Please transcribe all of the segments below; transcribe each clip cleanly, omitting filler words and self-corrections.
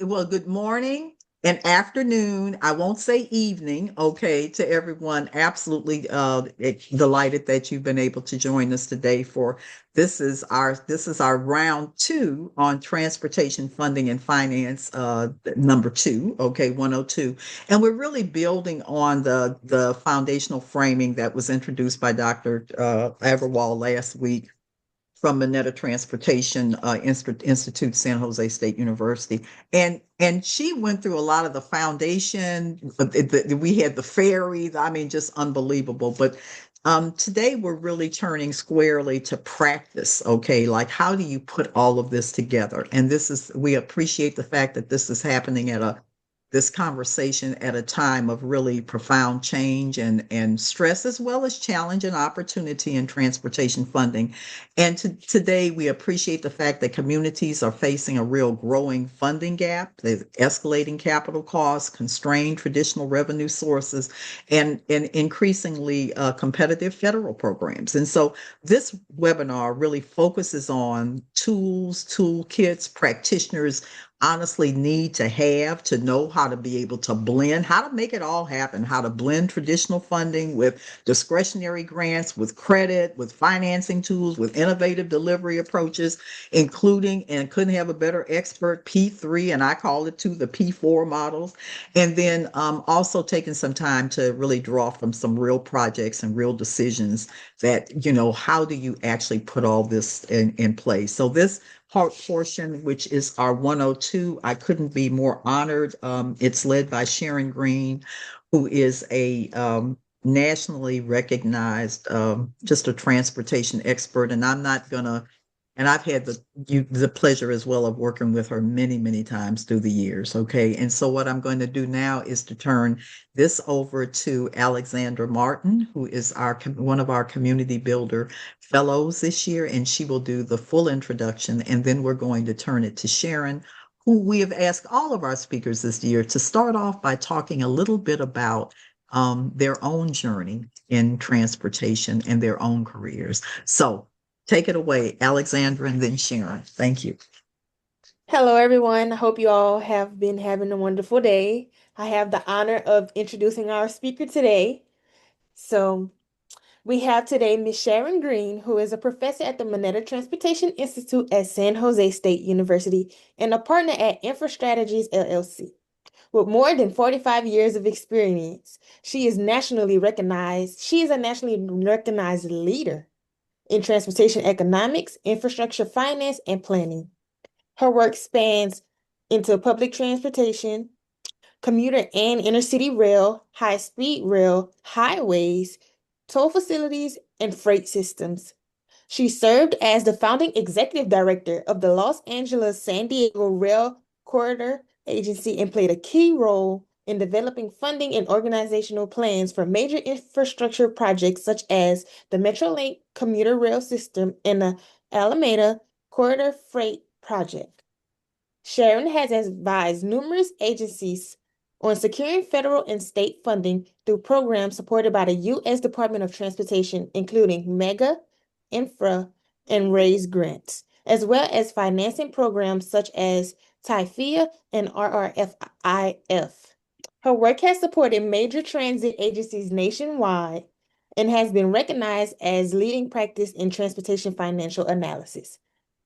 Well, good morning and afternoon. I won't say evening, okay, to everyone. Absolutely delighted that you've been able to join us today for this is our round two on transportation funding and finance number two, okay, 102. And we're really building on the foundational framing that was introduced by Dr. Agarwal last week from Minetta Transportation Institute, San Jose State University, and she went through a lot of the foundation. We had the ferry. I mean, just unbelievable. But today we're really turning squarely to practice. Okay, like how do you put all of this together? And we appreciate the fact that this is happening at this conversation at a time of really profound change and stress, as well as challenge and opportunity in transportation funding. And today, we appreciate the fact that communities are facing a real growing funding gap. There's escalating capital costs, constrained traditional revenue sources, and increasingly competitive federal programs. And so, this webinar really focuses on tools, toolkits, practitioners honestly need to have to know how to be able to blend, how to make it all happen, how to blend traditional funding with discretionary grants, with credit, with financing tools, with innovative delivery approaches, including, and couldn't have a better expert, P3, and I call it too, the P4 models. And then also taking some time to really draw from some real projects and real decisions that, how do you actually put all this in place? So this portion, which is our 102. I couldn't be more honored. It's led by Sharon Green, who is a nationally recognized, just a transportation expert. And I'm not gonna, and I've had the pleasure as well of working with her many, many times through the years. Okay. And so what I'm going to do now is to turn this over to Alexandra Martin, who is one of our community builder fellows this year, and she will do the full introduction. And then we're going to turn it to Sharon, who we have asked all of our speakers this year to start off by talking a little bit about their own journey in transportation and their own careers. So take it away, Alexandra, and then Sharon. Thank you. Hello, everyone. I hope you all have been having a wonderful day. I have the honor of introducing our speaker today. So, we have today Ms. Sharon Green, who is a professor at the Minetta Transportation Institute at San Jose State University and a partner at InfraStrategies LLC. With more than 45 years of experience, she is nationally recognized. She is a nationally recognized leader in transportation economics, infrastructure finance, and planning. Her work spans into public transportation, commuter and intercity rail, high-speed rail, highways, toll facilities, and freight systems. She served as the founding executive director of the Los Angeles-San Diego Rail Corridor Agency and played a key role in developing funding and organizational plans for major infrastructure projects such as the Metrolink commuter rail system and the Alameda Corridor Freight Project. Sharon has advised numerous agencies on securing federal and state funding through programs supported by the U.S. Department of Transportation, including MEGA, Infra, and RAISE grants, as well as financing programs such as TIFIA and RRFIF. Her work has supported major transit agencies nationwide and has been recognized as leading practice in transportation financial analysis.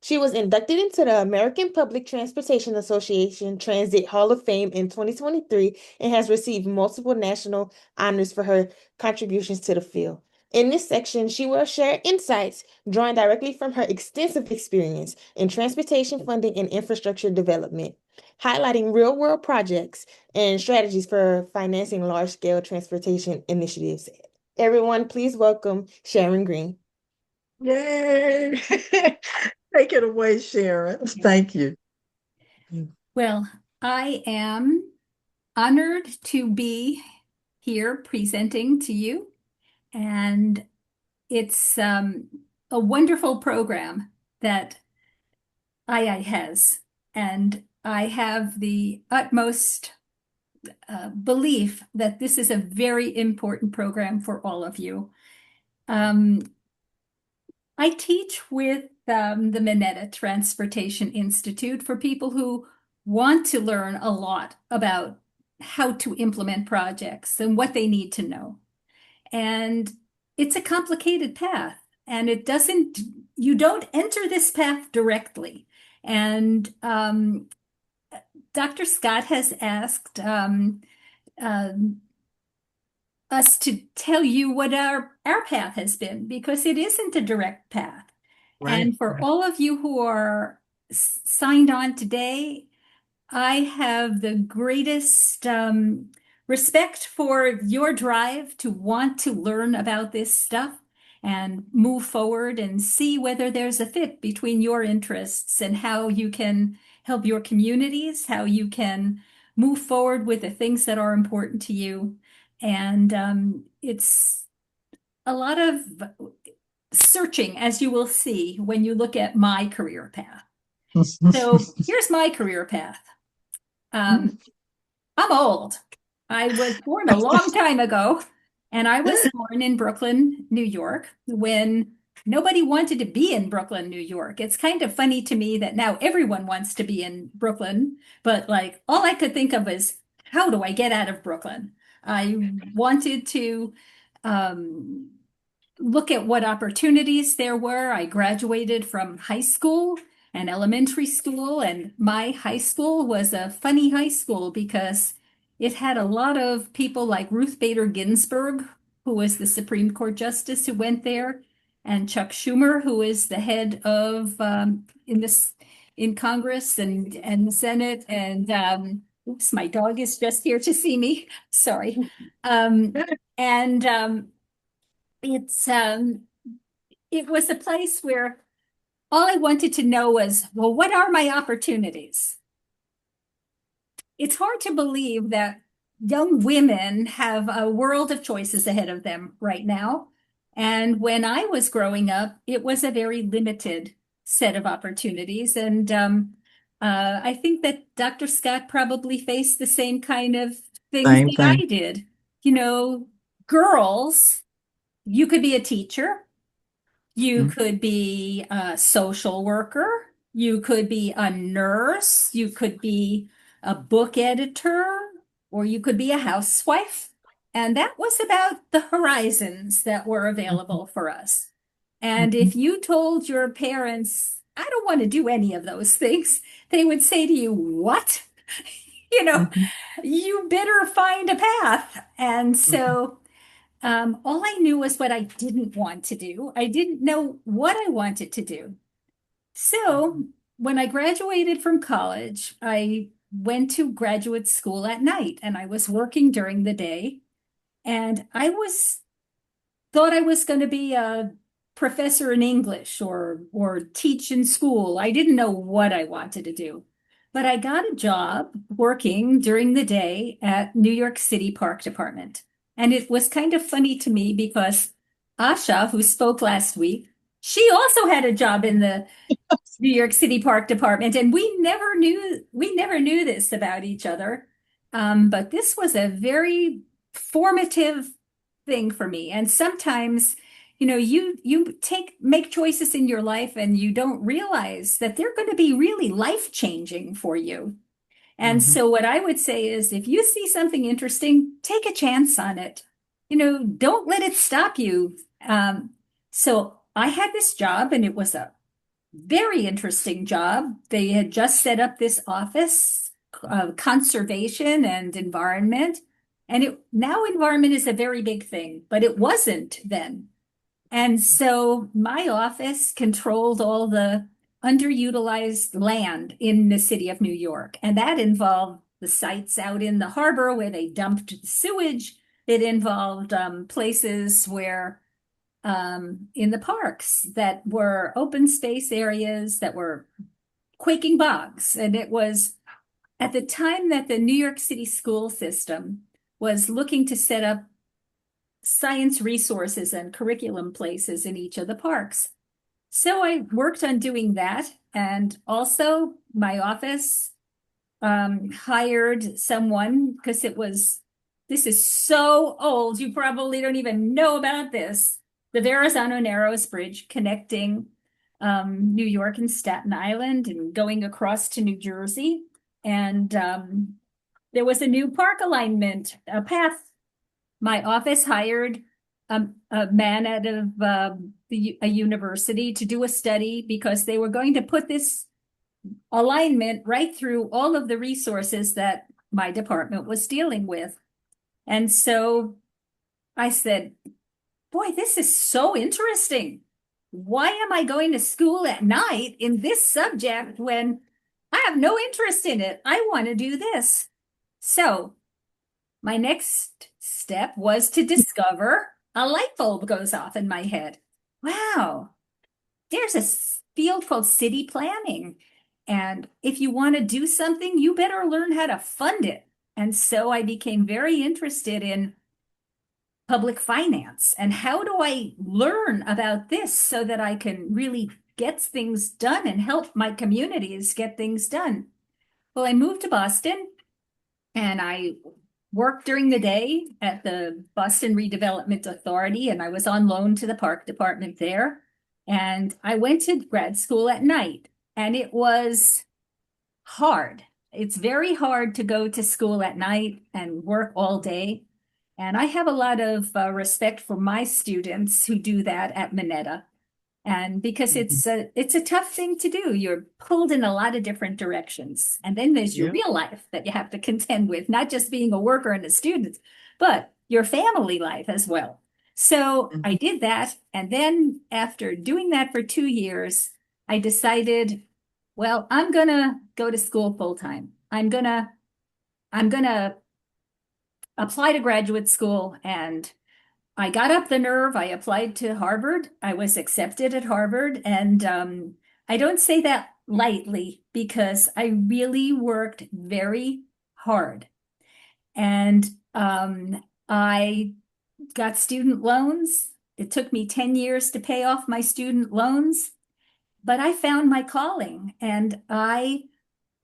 She was inducted into the American Public Transportation Association Transit Hall of Fame in 2023 and has received multiple national honors for her contributions to the field. In this section, she will share insights drawn directly from her extensive experience in transportation funding and infrastructure development, highlighting real-world projects and strategies for financing large-scale transportation initiatives. Everyone, please welcome Sharon Green. Yay! Take it away, Sharon. Thank you. Well, I am honored to be here presenting to you, and it's a wonderful program that II has, and I have the utmost belief that this is a very important program for all of you. I teach with the Minetta Transportation Institute for people who want to learn a lot about how to implement projects and what they need to know. And it's a complicated path, and you don't enter this path directly. And Dr. Scott has asked um, us to tell you what our path has been, because it isn't a direct path. Right. And for all of you who are signed on today, I have the greatest respect for your drive to want to learn about this stuff and move forward and see whether there's a fit between your interests and how you can help your communities, how you can move forward with the things that are important to you. And it's a lot of searching, as you will see when you look at my career path. So here's my career path. I'm old. I was born a long time ago, and I was born in Brooklyn, New York, when nobody wanted to be in Brooklyn, New York. It's kind of funny to me that now everyone wants to be in Brooklyn, but like all I could think of is, how do I get out of Brooklyn? I wanted to um, look at what opportunities there were. I graduated from high school and elementary school, and my high school was a funny high school because it had a lot of people like Ruth Bader Ginsburg, who was the Supreme Court Justice who went there, and Chuck Schumer, who is the head of in Congress and the Senate. And oops, my dog is just here to see me. Sorry. And it's it was a place where all I wanted to know was, well, what are my opportunities? It's hard to believe that young women have a world of choices ahead of them right now. And when I was growing up, it was a very limited set of opportunities. And I think that Dr. Scott probably faced the same kind of things Same that I thing. did. You know, girls, you could be a teacher. You Mhm. could be a social worker. You could be a nurse. You could be a book editor, or you could be a housewife. And that was about the horizons that were Mhm. available for us. And Mhm. if you told your parents, I don't want to do any of those things, they would say to you, what? You know, Mhm. you better find a path. And Mhm. so all I knew was what I didn't want to do. I didn't know what I wanted to do. So Mhm. when I graduated from college, I went to graduate school at night and I was working during the day. And thought I was going to be a professor in English or teach in school. I didn't know what I wanted to do. But I got a job working during the day at New York City Park Department. And it was kind of funny to me because Asha, who spoke last week, she also had a job in the New York City Park Department, and we never knew this about each other. But this was a very formative thing for me. And sometimes, you make choices in your life and you don't realize that they're going to be really life-changing for you. And Mhm. so what I would say is if you see something interesting, take a chance on it. Don't let it stop you. So I had this job and it was a very interesting job. They had just set up this office of conservation and environment. And now environment is a very big thing, but it wasn't then. And so my office controlled all the underutilized land in the city of New York. And that involved the sites out in the harbor where they dumped the sewage. It involved places where in the parks that were open space areas that were quaking bogs. And it was at the time that the New York City school system was looking to set up science resources and curriculum places in each of the parks. So I worked on doing that. And also my office hired someone because this is so old, you probably don't even know about this. The Verrazano Narrows Bridge connecting New York and Staten Island and going across to New Jersey. And there was a new park alignment, a path. My office hired a man out of a university to do a study because they were going to put this alignment right through all of the resources that my department was dealing with. And so I said, boy, this is so interesting. Why am I going to school at night in this subject when I have no interest in it? I want to do this. So my next step was to discover a light bulb goes off in my head. Wow, there's a field called city planning. And if you want to do something, you better learn how to fund it. And so I became very interested in public finance and how do I learn about this so that I can really get things done and help my communities get things done. Well, I moved to Boston and I worked during the day at the Boston Redevelopment Authority, and I was on loan to the park department there. And I went to grad school at night, and it was hard. It's very hard to go to school at night and work all day. And I have a lot of respect for my students who do that at Minetta. And because Mhm. it's a tough thing to do. You're pulled in a lot of different directions. And then there's your Yeah. real life that you have to contend with, not just being a worker and a student, but your family life as well. So I Mhm. did that. And then after doing that for 2 years, I decided, well, I'm gonna go to school full time. I'm gonna apply to graduate school, and I got up the nerve. I applied to Harvard. I was accepted at Harvard. And I don't say that lightly because I really worked very hard. And I got student loans. It took me 10 years to pay off my student loans, but I found my calling and I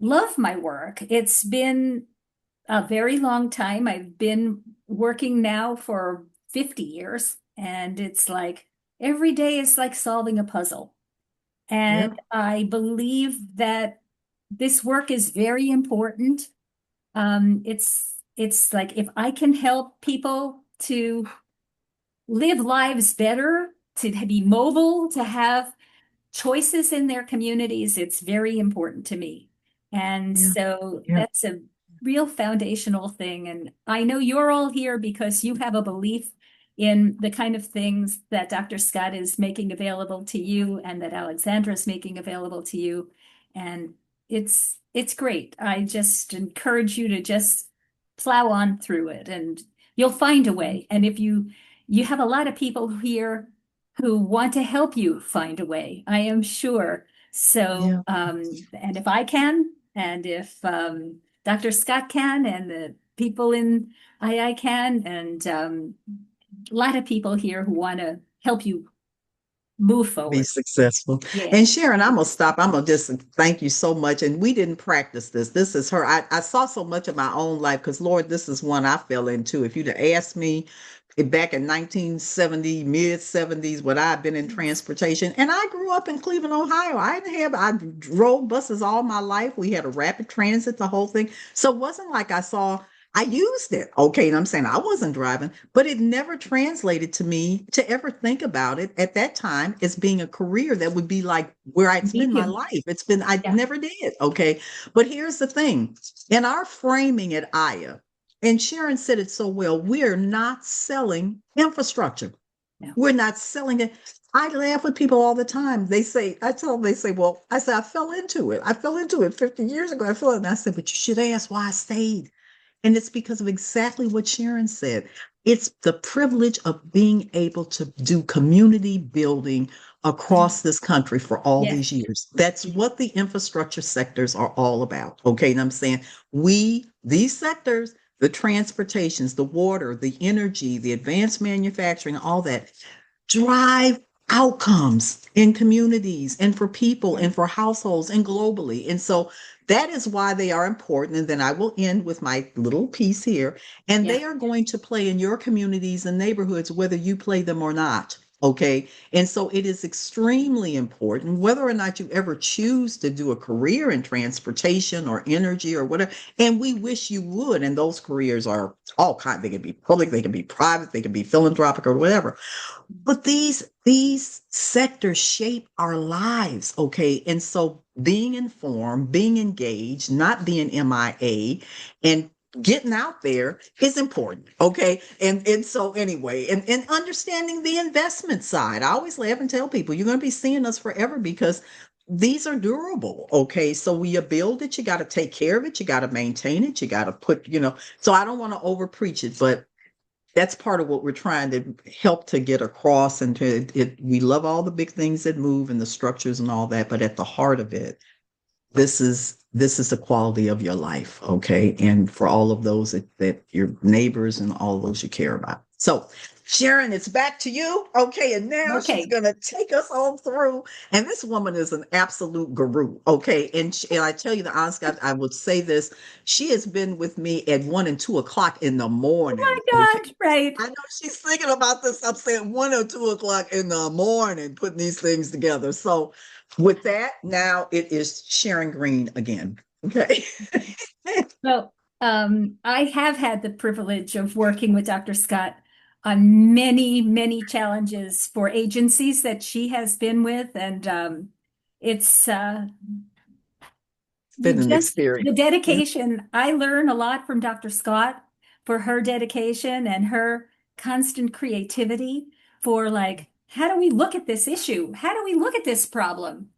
love my work. It's been a very long time. I've been working now for 50 years, and it's like every day is like solving a puzzle. And Yeah. I believe that this work is very important. It's like if I can help people to live lives better, to be mobile, to have choices in their communities, it's very important to me. And Yeah. so Yeah. that's a real foundational thing. And I know you're all here because you have a belief in the kind of things that Dr. Scott is making available to you and that Alexandra is making available to you. And it's great. I just encourage you to just plow on through it and you'll find a way. And if you have a lot of people here who want to help you find a way, I am sure. So, Yeah. and if I can, and if Dr. Scott can, and the people in II can, and a lot of people here who want to help you move Be forward. successful. Yeah. And Sharon, I'm gonna stop. I'm gonna just thank you so much. And we didn't practice this. This is her. I saw so much of my own life because Lord, this is one I fell into. If you'd have asked me back in 1970, mid 70s, would I have been in transportation? And I grew up in Cleveland, Ohio. I drove buses all my life. We had a rapid transit, the whole thing. So it wasn't like I used it. Okay. And I'm saying I wasn't driving, but it never translated to me to ever think about it at that time as being a career that would be like where I'd Me spend my too. life. I Yeah. never did. Okay. But here's the thing in our framing at Aya, and Sharon said it so well, we're not selling infrastructure. No. We're not selling it. I laugh with people all the time. I tell them, they say, well, I said, I fell into it. I fell into it 50 years ago. I fell in. I said, but you should ask why I stayed. And it's because of exactly what Sharon said. It's the privilege of being able to do community building across this country for all Yes. these years. That's what the infrastructure sectors are all about. Okay. And I'm saying these sectors, the transportations, the water, the energy, the advanced manufacturing, all that drive outcomes in communities and for people Yeah. and for households and globally. And so that is why they are important. And then I will end with my little piece here. And Yeah. they are going to play in your communities and neighborhoods, whether you play them or not. Okay. And so it is extremely important, whether or not you ever choose to do a career in transportation or energy or whatever. And we wish you would. And those careers are all kinds. They can be public, they can be private, they can be philanthropic or whatever. But these sectors shape our lives. Okay. And so being informed, being engaged, not being MIA, and getting out there is important. Okay. And so anyway, and understanding the investment side. I always laugh and tell people you're going to be seeing us forever because these are durable. Okay. So when you build it, you got to take care of it, you got to maintain it, you got to put, so I don't want to over preach it, but that's part of what we're trying to help to get across. And we love all the big things that move and the structures and all that, but at the heart of it, this is the quality of your life. Okay. And for all of those that your neighbors and all those you care about. So Sharon, it's back to you. Okay. And now she's Okay. going to take us all through. And this woman is an absolute guru. Okay. And I tell you the honest God, I would say this. She has been with me at 1 and 2 o'clock in the Oh my morning. Okay. God, right. I know she's thinking about this. I'm saying 1 or 2 o'clock in the morning, putting these things together. So with that, now it is Sharon Green again. Okay. Well, I have had the privilege of working with Dr. Scott on many, many challenges for agencies that she has been with, and it's It's been an the experience. dedication. I learn a lot from Dr. Scott for her dedication and her constant creativity for like, how do we look at this issue? How do we look at this problem?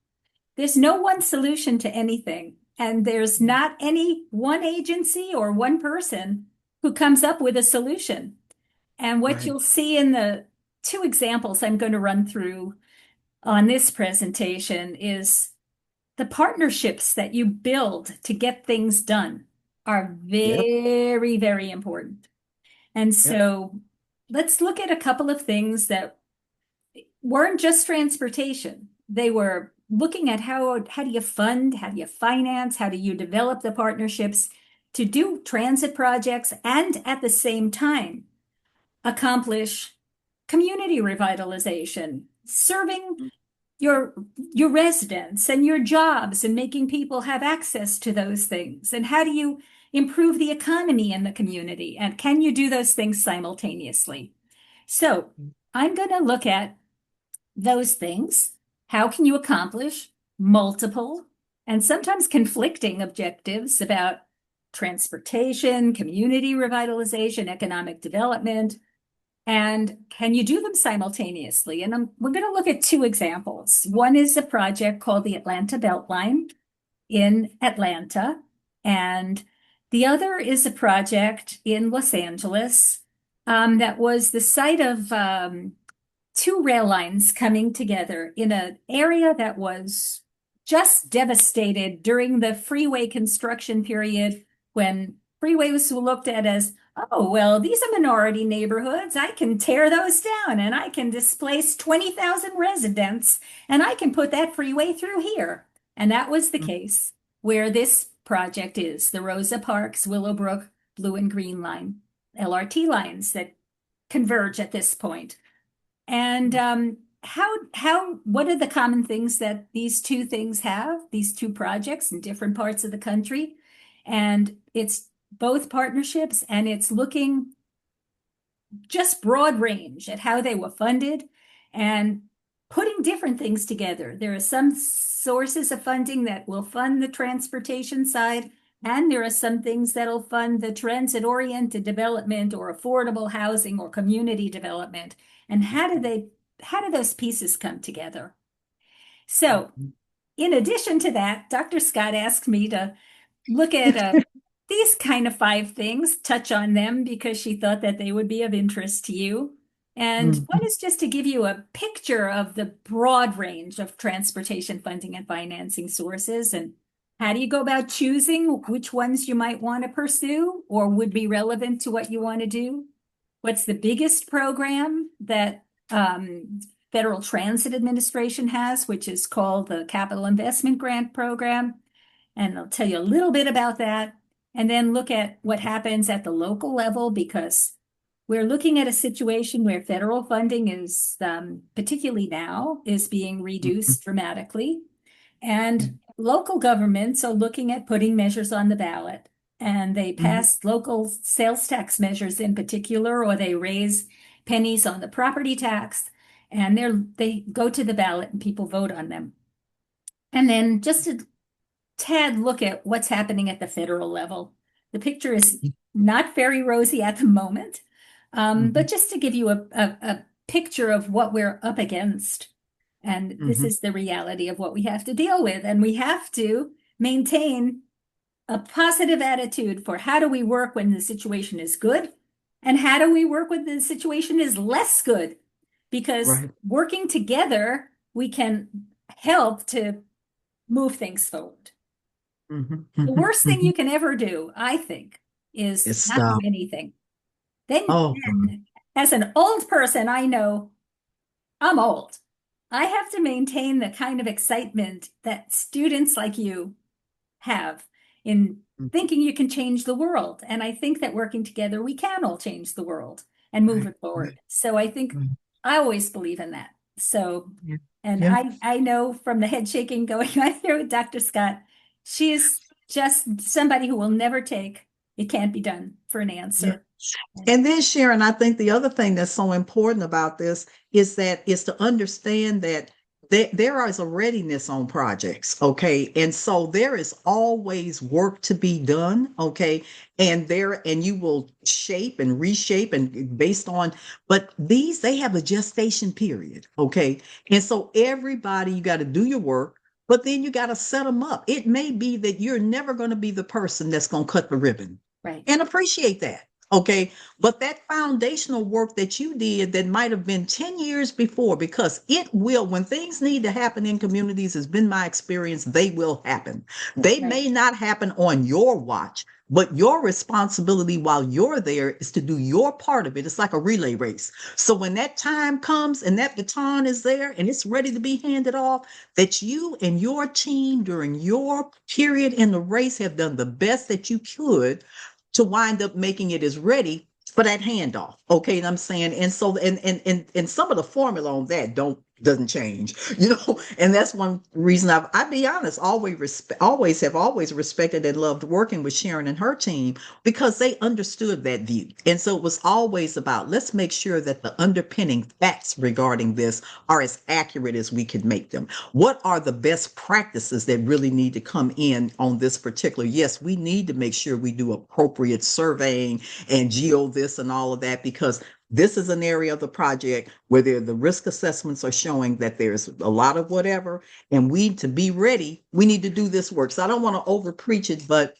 There's no one solution to anything, and there's not any one agency or one person who comes up with a solution. And what Right. you'll see in the two examples I'm going to run through on this presentation is the partnerships that you build to get things done are Yep. very, very important. And Yep. so let's look at a couple of things that weren't just transportation. They were looking at how do you fund, how do you finance, how do you develop the partnerships to do transit projects and at the same time accomplish community revitalization, serving your your residents and your jobs and making people have access to those things. And how do you improve the economy in the community? And can you do those things simultaneously? So I'm going to look at those things. How can you accomplish multiple and sometimes conflicting objectives about transportation, community revitalization, economic development? And can you do them simultaneously? And we're going to look at two examples. One is a project called the Atlanta Beltline in Atlanta, and the other is a project in Los Angeles that was the site of two rail lines coming together in an area that was just devastated during the freeway construction period when freeways were looked at as, oh, well, these are minority neighborhoods. I can tear those down and I can displace 20,000 residents and I can put that freeway through here. And that was the case where this project is the Rosa Parks, Willowbrook, Blue and Green Line, LRT lines that converge at this point. And what are the common things that these two things have, these two projects in different parts of the country? And it's both partnerships and it's looking just broad range at how they were funded and putting different things together. There are some sources of funding that will fund the transportation side, and there are some things that'll fund the transit-oriented development or affordable housing or community development. And how do those pieces come together? So, in addition to that, Dr. Scott asked me to look at these kind of five things, touch on them because she thought that they would be of interest to you. And Mhm. one is just to give you a picture of the broad range of transportation funding and financing sources. And how do you go about choosing which ones you might want to pursue or would be relevant to what you want to do? What's the biggest program that Federal Transit Administration has, which is called the Capital Investment Grant Program? And I'll tell you a little bit about that and then look at what happens at the local level because we're looking at a situation where federal funding is, particularly now, is being Mhm. reduced dramatically. And local governments are looking at putting measures on the ballot. And they Mhm. pass local sales tax measures in particular, or they raise pennies on the property tax. And they go to the ballot and people vote on them. And then just a tad look at what's happening at the federal level. The picture is not very rosy at the moment, but Mhm. just to give you a picture of what we're up against. And this Mhm. is the reality of what we have to deal with. And we have to maintain a positive attitude for how do we work when the situation is good and how do we work when the situation is less good? Because Right. working together, we can help to move things forward. Mhm. The Mhm. worst thing you Mhm. can ever do, I think, is It's not do stop. anything. Oh, God. Then as an old person, I know I'm old. I have to maintain the kind of excitement that students like you have in Mm. thinking you can change the world. And I think that working together, we can all change the world and move Right. it Right. forward. So I think Right. I always believe in that. So, Yeah. and Yeah. I know from the head shaking going on here with Dr. Scott, she is just somebody who will never take it can't be done for an Yeah. answer. And then Sharon, I think the other thing that's so important about this is to understand that there is a readiness on projects, okay? And so there is always work to be done, okay? And you will shape and reshape and based on, but they have a gestation period, okay? And so everybody, you got to do your work, but then you got to set them up. It may be that you're never going to be the person that's going to cut the ribbon Right, and appreciate that. Okay. But that foundational work that you did that might have been 10 years before, because it will, when things need to happen in communities, has been my experience, they will happen. They right, may not happen on your watch, but your responsibility while you're there is to do your part of it. It's like a relay race. So when that time comes and that baton is there and it's ready to be handed off, that you and your team during your period in the race have done the best that you could to wind up making it as ready for that handoff. Okay, and I'm saying, and so and some of the formula on that doesn't change, and that's one reason I be honest, always respected and loved working with Sharon and her team because they understood that view. And so it was always about let's make sure that the underpinning facts regarding this are as accurate as we can make them. What are the best practices that really need to come in on this particular? Yes, we need to make sure we do appropriate surveying and geo this and all of that because this is an area of the project where the risk assessments are showing that there's a lot of whatever, and to be ready, we need to do this work. So I don't want to over preach it, but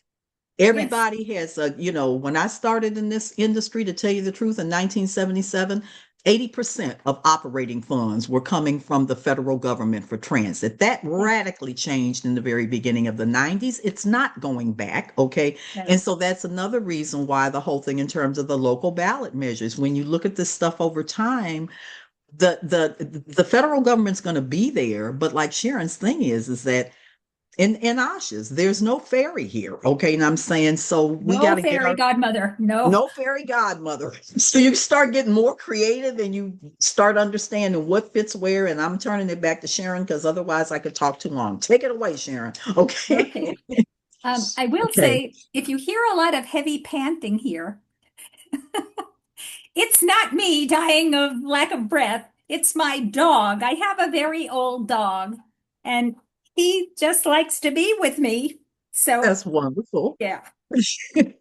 yes. everybody has when I started in this industry, to tell you the truth, in 1977, 80% of operating funds were coming from the federal government for transit. That radically changed in the very beginning of the 90s. It's not going back, okay? Right. And so that's another reason why the whole thing in terms of the local ballot measures, when you look at this stuff over time, the federal government's going to be there, but like Sharon's thing is that in Ashes, there's no fairy here. Okay. And I'm saying, so we got No to get fairy our godmother. No. no fairy godmother. So you start getting more creative and you start understanding what fits where. And I'm turning it back to Sharon because otherwise I could talk too long. Take it away, Sharon. Okay. Okay. I will Okay. say, if you hear a lot of heavy panting here, it's not me dying of lack of breath. It's my dog. I have a very old dog, and he just likes to be with me. So, That's wonderful. yeah.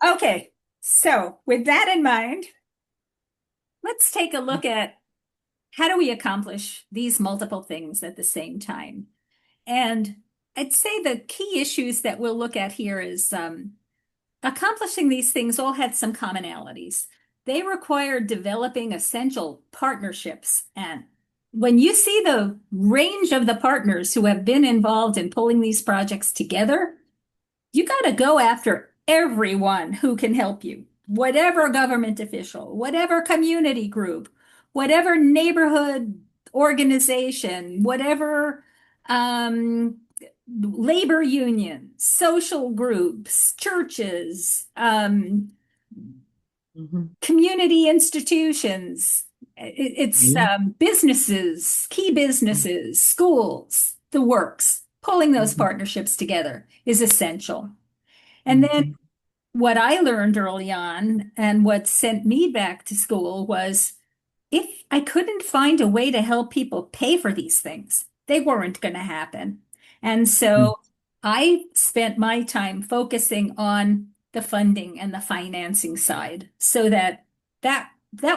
Okay. So, with that in mind, let's take a look at how do we accomplish these multiple things at the same time. And I'd say the key issues that we'll look at here is accomplishing these things all had some commonalities. They required developing essential partnerships. And when you see the range of the partners who have been involved in pulling these projects together, you got to go after everyone who can help you, whatever government official, whatever community group, whatever neighborhood organization, whatever um, labor union, social groups, churches, Mhm. community institutions, it's Yeah. businesses, key businesses, schools, the works. Pulling those Mhm. partnerships together is essential. And then Mhm. what I learned early on and what sent me back to school was if I couldn't find a way to help people pay for these things, they weren't going to happen. And Mhm. so I spent my time focusing on the funding and the financing side so that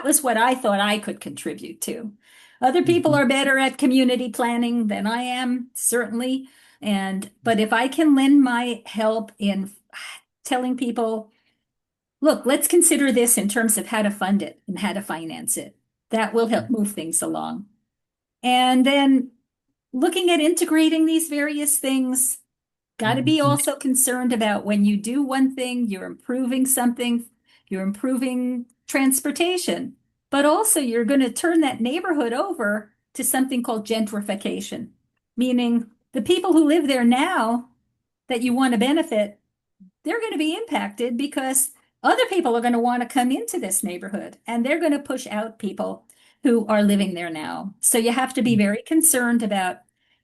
was what I thought I could contribute to. Other people Mhm. are better at community planning than I am, certainly. But if I can lend my help in telling people, look, let's consider this in terms of how to fund it and how to finance it. That will help move things along. And then looking at integrating these various things, got to be Mhm. also concerned about when you do one thing, you're improving something, you're improving transportation, but also you're going to turn that neighborhood over to something called gentrification, meaning the people who live there now that you want to benefit, they're going to be impacted because other people are going to want to come into this neighborhood and they're going to push out people who are living there now. So you have to be very concerned about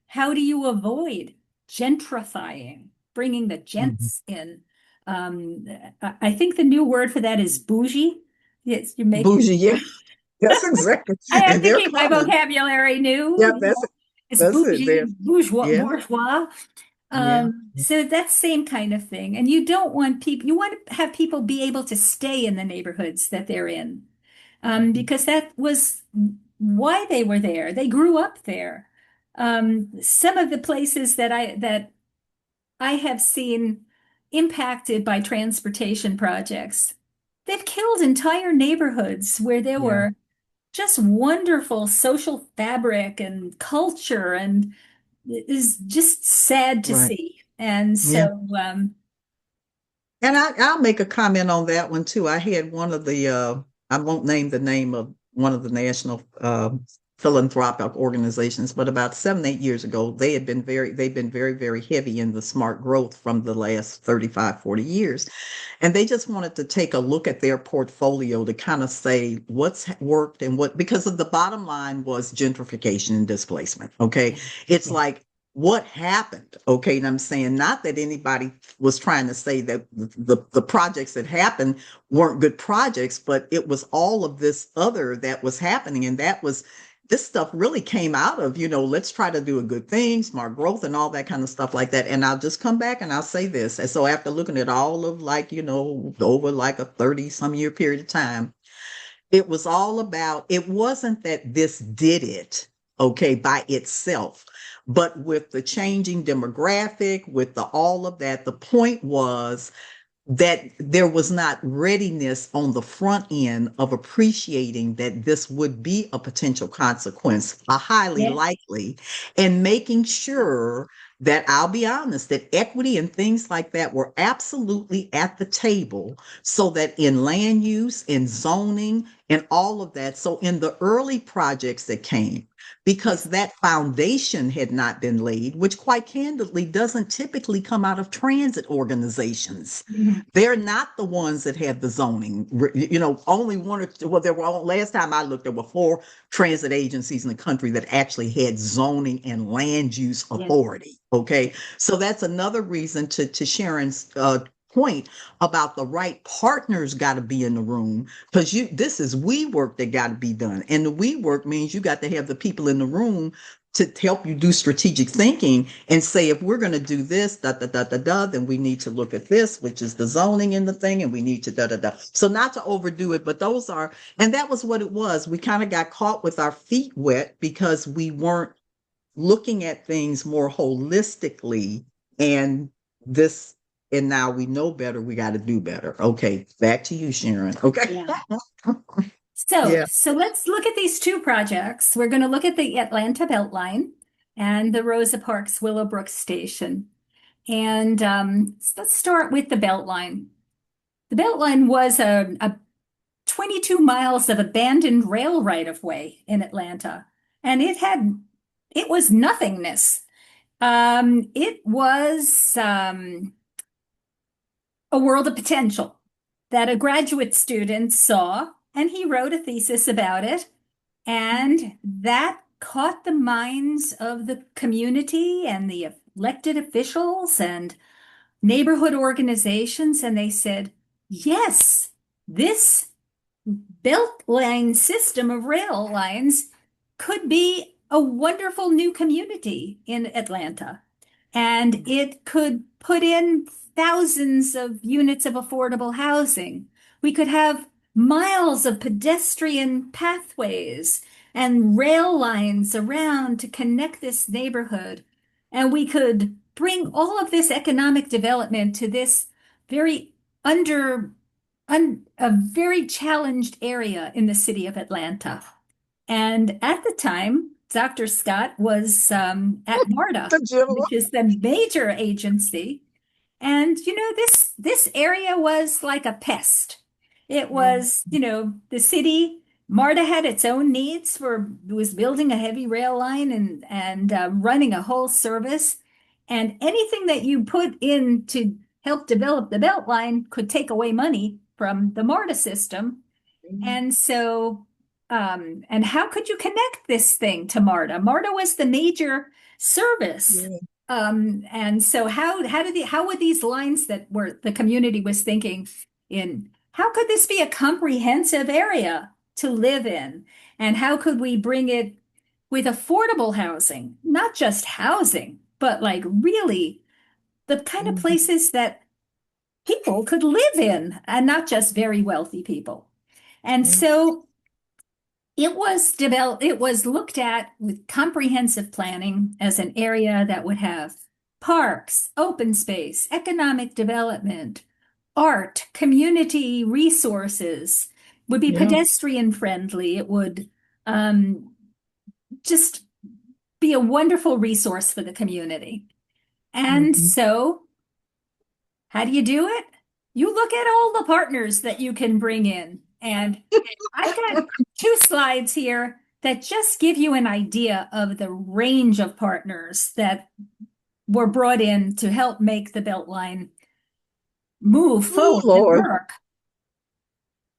how do you avoid gentrifying, bringing the Mhm. gents in. Um, I think the new word for that is bougie. Yes, you make. Bougie, yeah, that's exactly, I have and to they're keep my coming. vocabulary new. Yeah, You that's know, it's that's it. bougie, There, bourgeois, yeah, bourgeois. yeah. So that same kind of thing. And you don't want people, you want to have people be able to stay in the neighborhoods that they're in, because that was why they were there. They grew up there. Some of the places that I have seen impacted by transportation projects, they've killed entire neighborhoods where there Yeah, were just wonderful social fabric and culture, and it is just sad to right. see. And Yeah. so, And I'll make a comment on that one too. I had one of the, I won't name the name of one of the national philanthropic organizations, but about 7, 8 years ago, they've been very, very heavy in the smart growth from the last 35, 40 years. And they just wanted to take a look at their portfolio to kind of say what's worked and what, because of the bottom line was gentrification and displacement. Okay. It's like, what happened? Okay. And I'm saying not that anybody was trying to say that the projects that happened weren't good projects, but it was all of this other that was happening. And that was, this stuff really came out of, let's try to do a good thing, smart growth and all that kind of stuff like that. And I'll just come back and I'll say this. And so after looking at all of like, over like a 30 some year period of time, it was all about, it wasn't that this did it, okay, by itself, but with the changing demographic, with the all of that, the point was that there was not readiness on the front end of appreciating that this would be a potential consequence, a highly yeah, likely, and making sure that I'll be honest, that equity and things like that were absolutely at the table so that in land use, in zoning, and all of that. So in the early projects that came, yeah. because that foundation had not been laid, which quite candidly doesn't typically come out of transit organizations. Mhm. They're not the ones that have the zoning. Only one or two, well, there were, last time I looked, there were 4 transit agencies in the country that actually had zoning and land use Yeah. authority. Okay. So that's another reason to Sharon's point about the right partners got to be in the room, because this is we work that got to be done, and the we work means you got to have the people in the room to help you do strategic thinking and say, if we're going to do this, da, da, da, da, da, then we need to look at this, which is the zoning in the thing, and we need to da, da, da. So not to overdo it, but and that was what it was. We kind of got caught with our feet wet because we weren't looking at things more holistically, and this, and now we know better, we got to do better. Okay, back to you, Sharon. Okay. Yeah. So, Yeah. so let's look at these two projects. We're going to look at the Atlanta Beltline and the Rosa Parks Willowbrook Station. And let's start with the Beltline. The Beltline was a 22 miles of abandoned rail right of way in Atlanta, and it was nothingness. It was a world of potential. that a graduate student saw, and he wrote a thesis about it. And that caught the minds of the community and the elected officials and neighborhood organizations. And they said, yes, this belt line system of rail lines could be a wonderful new community in Atlanta. And it could put in thousands of units of affordable housing. We could have miles of pedestrian pathways and rail lines around to connect this neighborhood. And we could bring all of this economic development to this very under a very challenged area in the city of Atlanta. And at the time, Dr. Scott was at MARTA, The general. which is the major agency. And this area was like a pest. It was, the city. MARTA had its own needs for was building a heavy rail line and running a whole service. And anything that you put in to help develop the Beltline could take away money from the MARTA system. And so, and how could you connect this thing to MARTA? MARTA was the major service. Yeah. And so how would these lines that were the community was thinking in, how could this be a comprehensive area to live in? And how could we bring it with affordable housing, not just housing, but like really the kind of places that people could live in and not just very wealthy people. And so it was looked at with comprehensive planning as an area that would have parks, open space, economic development, art, community resources, would be Yeah. pedestrian friendly. It would just be a wonderful resource for the community. And Mhm. so how do you do it? You look at all the partners that you can bring in. And I've got two slides here that just give you an idea of the range of partners that were brought in to help make the Beltline move Oh, forward and Lord. work.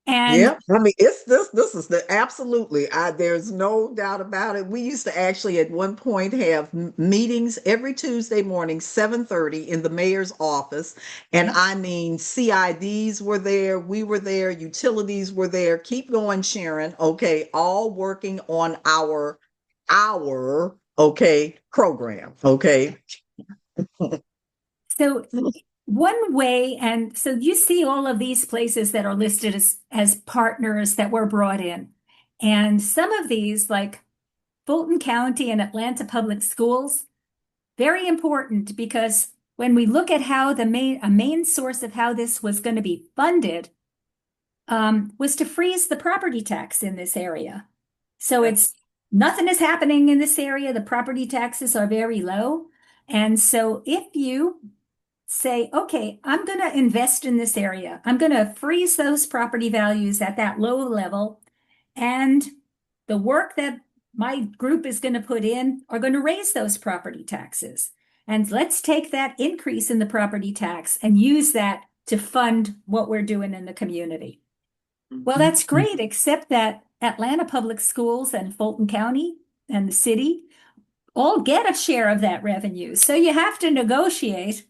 And Yeah, I mean, it's this is the absolutely, there's no doubt about it. We used to actually at one point have meetings every Tuesday morning, 7:30 in the mayor's office. And yeah, I mean, CIDs were there, we were there, utilities were there. Keep going, Sharon. Okay, all working on our okay program. Okay. so one way, and so you see all of these places that are listed as partners that were brought in. And some of these, like Fulton County and Atlanta Public Schools, very important because when we look at how a main source of how this was going to be funded was to freeze the property tax in this area. So Yeah. it's nothing is happening in this area. The property taxes are very low. And so if you say, okay, I'm going to invest in this area, I'm going to freeze those property values at that low level, and the work that my group is going to put in are going to raise those property taxes. And let's take that increase in the property tax and use that to fund what we're doing in the community. Well, Mhm. that's great, except that Atlanta Public Schools and Fulton County and the city all get a share of that revenue. So you have to negotiate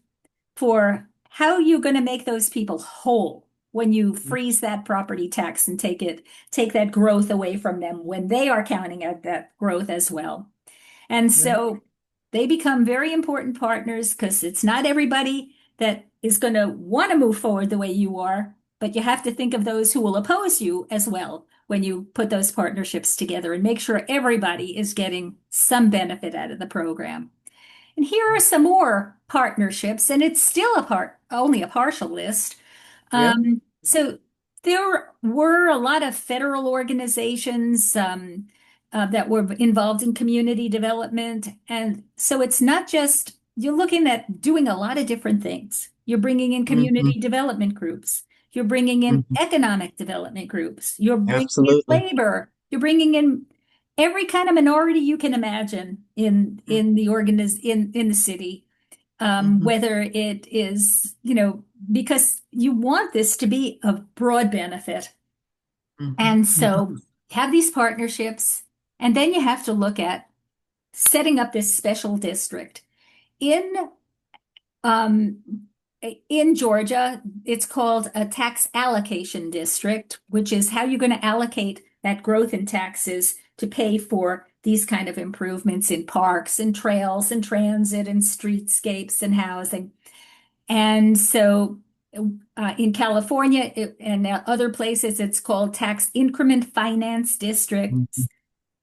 for how you're going to make those people whole when you freeze that property tax and take that growth away from them when they are counting at that growth as well. And Yeah. so they become very important partners because it's not everybody that is going to want to move forward the way you are, but you have to think of those who will oppose you as well when you put those partnerships together and make sure everybody is getting some benefit out of the program. And here are some more partnerships, and it's still only a partial list. Yeah. So there were a lot of federal organizations that were involved in community development. And so it's not just, you're looking at doing a lot of different things. You're bringing in Mhm. community development groups. You're bringing in Mhm. economic development groups. You're bringing in Absolutely. labor. You're bringing in every kind of minority you can imagine in the city, Mhm. whether it is, because you want this to be of broad benefit. Mhm, And mhm, so have these partnerships, and then you have to look at setting up this special district. In um, in Georgia, it's called a tax allocation district, which is how you're going to allocate that growth in taxes to pay for these kind of improvements in parks and trails and transit and streetscapes and housing. And so in California and other places, it's called tax increment finance mhm. districts.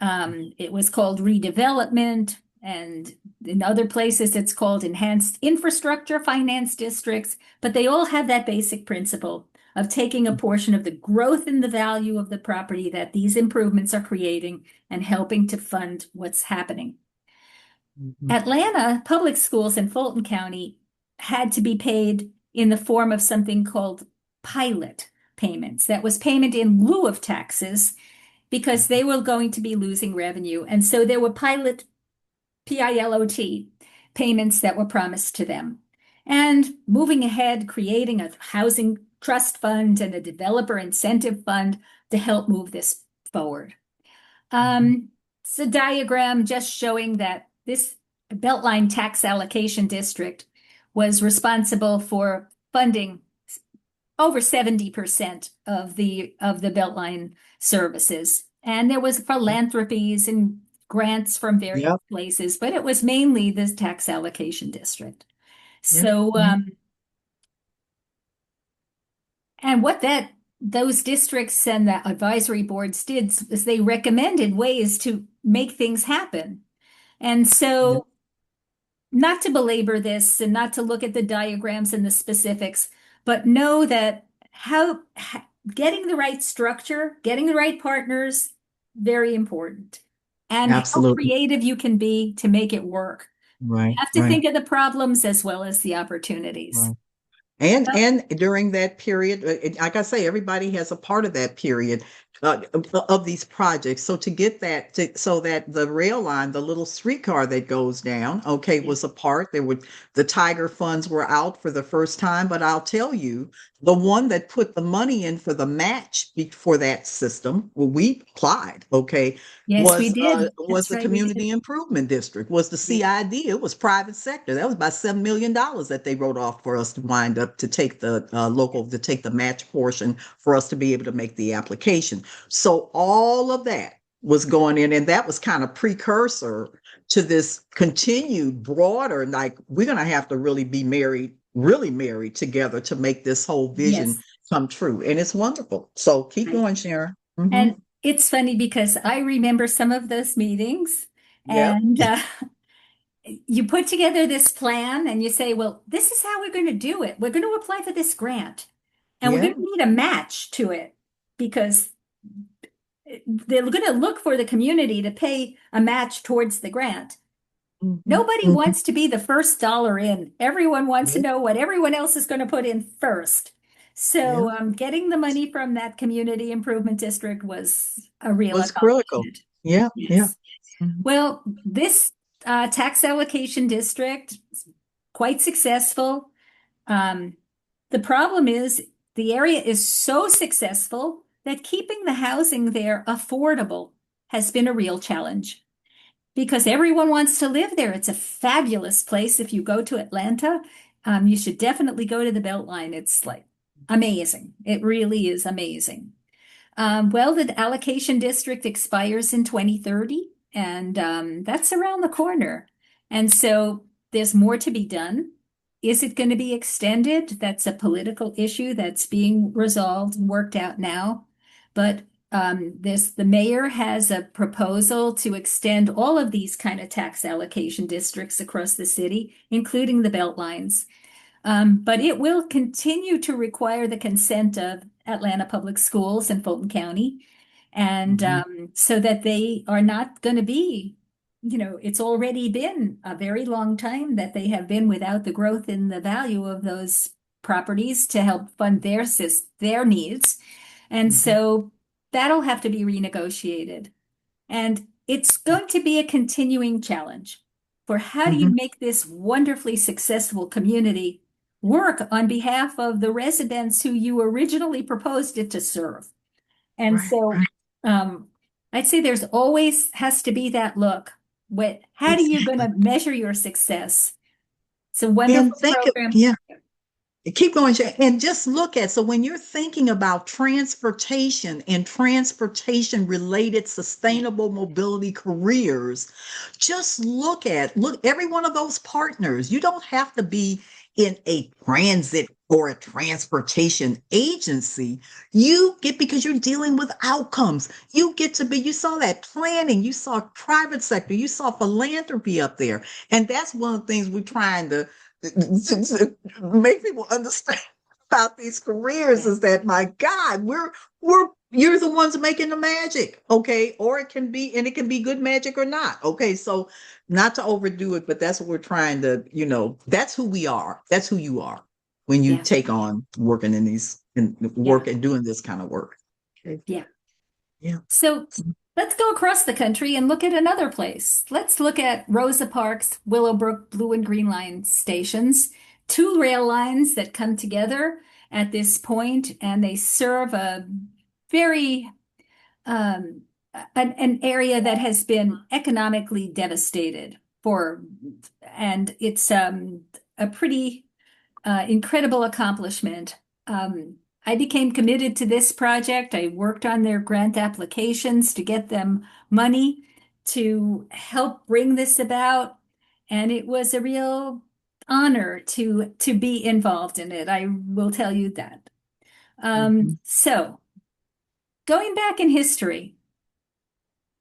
It was called redevelopment, and in other places, it's called enhanced infrastructure finance districts. But they all have that basic principle of taking a portion of the growth in the value of the property that these improvements are creating and helping to fund what's happening. Mhm. Atlanta public schools in Fulton County had to be paid in the form of something called pilot payments. That was payment in lieu of taxes because they were going to be losing revenue. And so there were PILOT payments that were promised to them. And moving ahead, creating a housing trust fund and a developer incentive fund to help move this forward. Mhm. It's a diagram just showing that this Beltline tax allocation district was responsible for funding over 70% of the Beltline services. And there was philanthropies and grants from various Yep, places, but it was mainly this tax allocation district. yep, So, mhm, and what that those districts and the advisory boards did is they recommended ways to make things happen. And yep, so, not to belabor this and not to look at the diagrams and the specifics, but know that getting the right structure, getting the right partners, very important. And how absolutely. creative you can be to make it work. You Right, have to right, think of the problems as well as the opportunities. right. And Well, and during that period, like I say, everybody has a part of that period of these projects. So to get that, so that the rail line, the little streetcar that goes down, okay, yeah. was a part. There would the Tiger funds were out for the first time, but I'll tell you, the one that put the money in for the match for that system, well, we applied, okay, Yes, we did. was That's the right, we did. community improvement district, was the Yeah. CID. It was private sector. That was about $7 million that they wrote off for us to wind up to take the local to take the match portion for us to be able to make the application. So all of that was going in, and that was kind of precursor to this continued broader, like we're gonna have to really be married, really married together to make this whole vision Yes. come true. And it's wonderful. So keep Right. going, Sharon. Hmm. And it's funny because I remember some of those meetings, Yep. and you put together this plan and you say, well, this is how we're going to do it. We're going to apply for this grant and we're Yeah. going to need a match to it because they're going to look for the community to pay a match towards the grant. Hmm. Nobody Hmm. wants to be the first dollar in. Everyone wants to Yep. know what everyone else is going to put in first. So Yeah. getting the money from that community improvement district was a real Was critical. accomplishment. Yeah. Yeah. Yes. Mhm. Well, this tax allocation district is quite successful. Um, the problem is the area is so successful that keeping the housing there affordable has been a real challenge because everyone wants to live there. It's a fabulous place. If you go to Atlanta, you should definitely go to the Beltline. It's like amazing. It really is amazing. Well, the allocation district expires in 2030, and that's around the corner. And so there's more to be done. Is it going to be extended? That's a political issue that's being resolved and worked out now. But the mayor has a proposal to extend all of these kind of tax allocation districts across the city, including the Beltlines. But it will continue to require the consent of Atlanta Public Schools in Fulton County. And Mhm. so that they are not going to be, it's already been a very long time that they have been without the growth in the value of those properties to help fund their needs. And Mhm. so that'll have to be renegotiated. And it's going to be a continuing challenge for how do you Mhm. make this wonderfully successful community work on behalf of the residents who you originally proposed it to serve. And Right. so I'd say there's always has to be that look. How are you going Exactly. to measure your success? It's a And wonderful think of, program. yeah. Keep going, Shay. And just look at, so when you're thinking about transportation and transportation related sustainable mobility careers, just look every one of those partners. You don't have to be in a transit or a transportation agency. You get, because you're dealing with outcomes. You get to be, you saw that planning, you saw private sector, you saw philanthropy up there. And that's one of the things we're trying to make people understand about these careers, Yeah. is that, my God, we're you're the ones making the magic, okay? Or it can be, and it can be good magic or not. Okay, so not to overdo it, but that's what we're trying to, that's who we are. That's who you are when you Yeah. take on working in these in Yeah. work and doing this kind of work. Okay. Yeah. Yeah. So let's go across the country and look at another place. Let's look at Rosa Parks, Willowbrook, Blue and Green Line stations, two rail lines that come together at this point, and they serve a very um, an area that has been economically devastated for, and it's a pretty incredible accomplishment. I became committed to this project. I worked on their grant applications to get them money to help bring this about, and it was a real honor to be involved in it. I will tell you that. Mhm. So going back in history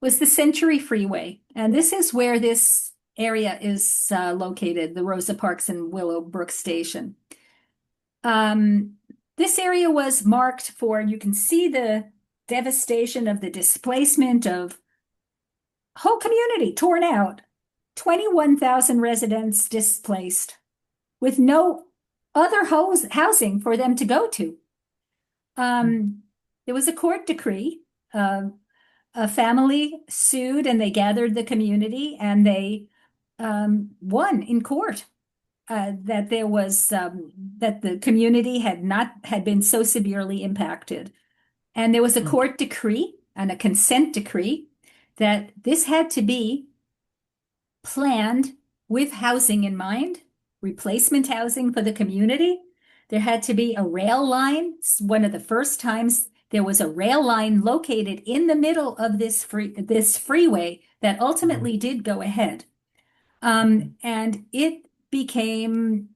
was the Century Freeway, and this is where this area is located, the Rosa Parks and Willowbrook Station. Um, this area was marked for, you can see the devastation of the displacement of whole community torn out, 21,000 residents displaced with no other housing for them to go to. There was a court decree. A family sued and they gathered the community and they won in court that there was that the community had been so severely impacted, and there was a court decree and a consent decree that this had to be planned with housing in mind, replacement housing for the community. There had to be a rail line. It's one of the first times there was a rail line located in the middle of this freeway that ultimately did go ahead. And it became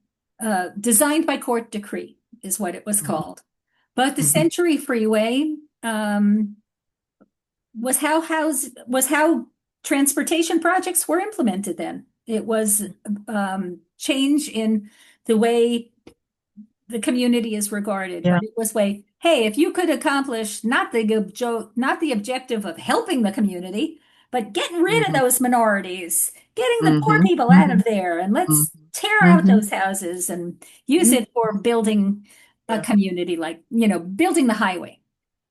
designed by court decree, is what it was called. But the Mhm. Century Freeway was how transportation projects were implemented then. It was change in the way the community is regarded, Yeah. but it was way, hey, if you could accomplish not the objective of helping the community, but getting rid of Mhm. those minorities, getting the poor Mhm. people out of Mhm. there, and Mhm. let's tear out Mhm. those houses and use Yeah. it for building a Yeah. community, like, building the highway. Yeah.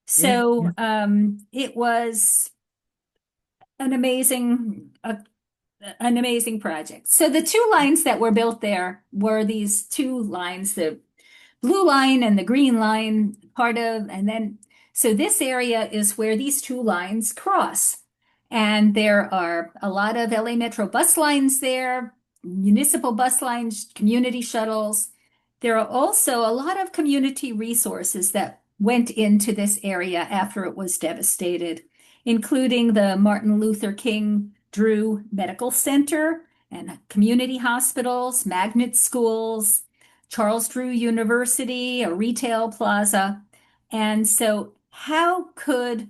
So Yeah. it was an amazing an amazing project. So the two lines that were built there were these two lines, the blue line and the green line part of, and then, so this area is where these two lines cross. And there are a lot of LA Metro bus lines there, municipal bus lines, community shuttles. There are also a lot of community resources that went into this area after it was devastated, including the Martin Luther King Drew Medical Center and community hospitals, magnet schools, Charles Drew University, a retail plaza. And so, how could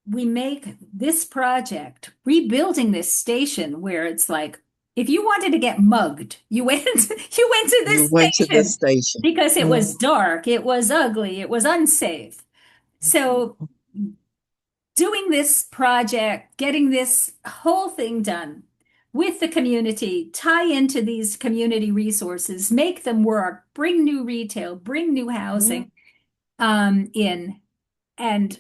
we make this project, rebuilding this station where it's like, if you wanted to get mugged, you went you went to You this went to this station station. because it Mm. was dark, it was ugly, it was unsafe. So doing this project, getting this whole thing done with the community, tie into these community resources, make them work, bring new retail, bring new Yeah. housing in, and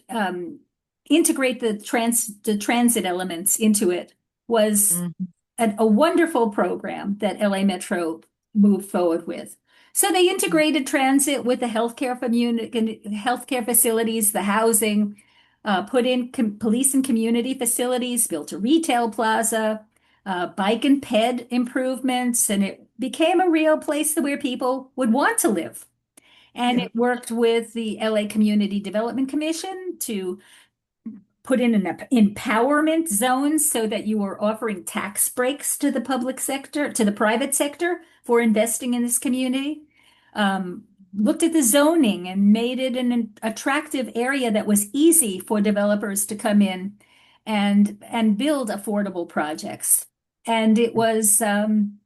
integrate the transit elements into it was Mhm. a wonderful program that LA Metro moved forward with. So they integrated transit with the healthcare facilities, the housing, put in police and community facilities, built a retail plaza, bike and ped improvements, and it became a real place where people would want to live. And Yeah. it worked with the LA Community Development Commission to put in an empowerment zones so that you were offering tax breaks to the public sector, to the private sector for investing in this community. Looked at the zoning and made it an attractive area that was easy for developers to come in and build affordable projects. And it was an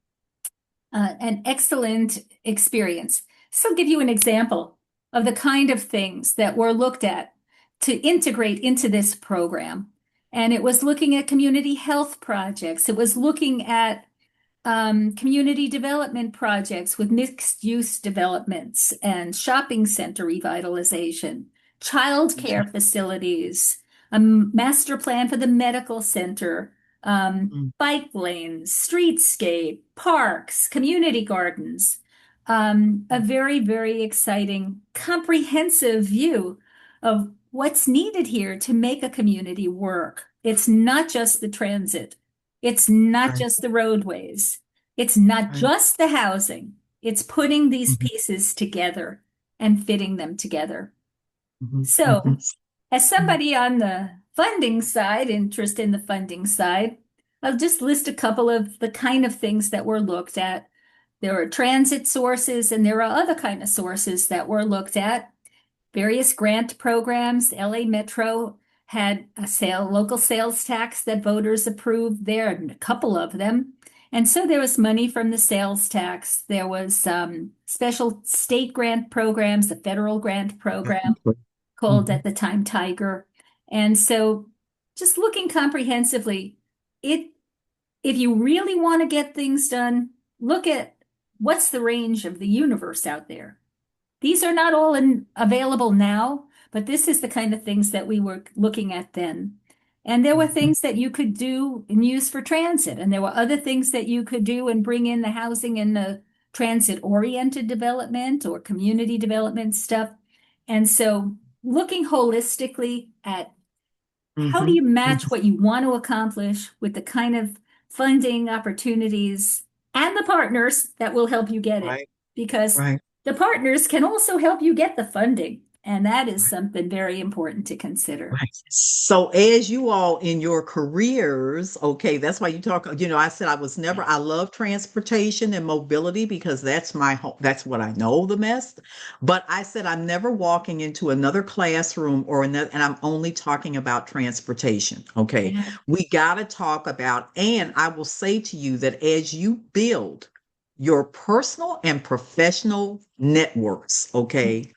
excellent experience. So I'll give you an example of the kind of things that were looked at to integrate into this program. And it was looking at community health projects. It was looking at community development projects with mixed use developments and shopping center revitalization, childcare facilities, a master plan for the medical center, bike lanes, streetscape, parks, community gardens. A very, very exciting, comprehensive view of what's needed here to make a community work. It's not just the transit. It's not Right. just the roadways. It's not Right. just the housing. It's putting these Mhm. pieces together and fitting them together. Mhm. So, Mhm. as somebody on the funding side, interest in the funding side, I'll just list a couple of the kind of things that were looked at. There are transit sources and there are other kind of sources that were looked at. Various grant programs. LA Metro had local sales tax that voters approved there, and a couple of them. And so there was money from the sales tax. There was special state grant programs, a federal grant program called Mhm. at the time Tiger. And so just looking comprehensively, it if you really want to get things done, look at what's the range of the universe out there. These are not all available now, but this is the kind of things that we were looking at then. And there were Mhm. things that you could do and use for transit, and there were other things that you could do and bring in the housing and the transit-oriented development or community development stuff. And so looking holistically at how do Mhm. you match Mhm. what you want to accomplish with the kind of funding opportunities and the partners that will help you get it? Right. Because Right. the partners can also help you get the funding. And that is something very important to consider. Right. So as you all in your careers, okay, that's why you talk, I said I love transportation and mobility because that's my home, that's what I know the best. But I said I'm never walking into another classroom or another, and I'm only talking about transportation. Okay. Yeah. We got to talk about, and I will say to you that as you build your personal and professional networks, okay,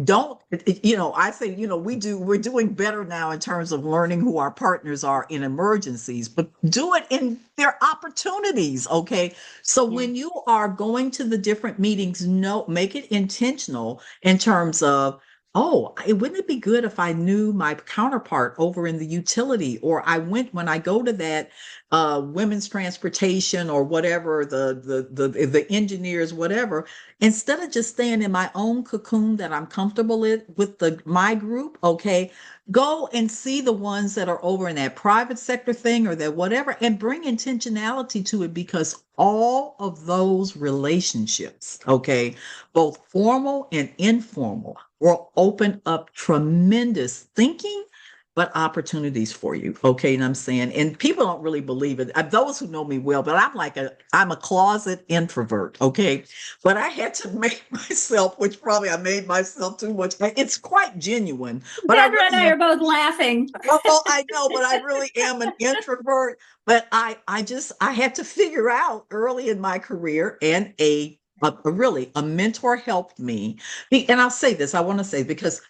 don't I say we're doing better now in terms of learning who our partners are in emergencies, but do it in their opportunities. Okay, so Yeah. when you are going to the different meetings, make it intentional in terms of, oh, wouldn't it be good if I knew my counterpart over in the utility, or when I go to that women's transportation or whatever, the engineers, whatever, instead of just staying in my own cocoon that I'm comfortable with my group, okay, go and see the ones that are over in that private sector thing or that whatever, and bring intentionality to it, because all of those relationships, okay, both formal and informal, will open up tremendous thinking, but opportunities for you. Okay. And I'm saying, and people don't really believe it. Those who know me well, but I'm a closet introvert. Okay. But I had to make myself, which probably I made myself too much. It's quite genuine, but I Sandra and really I am. are both laughing. Oh, I know, but I really am an introvert. But I had to figure out early in my career, and really a mentor helped me. And I'll say this, I want to say, because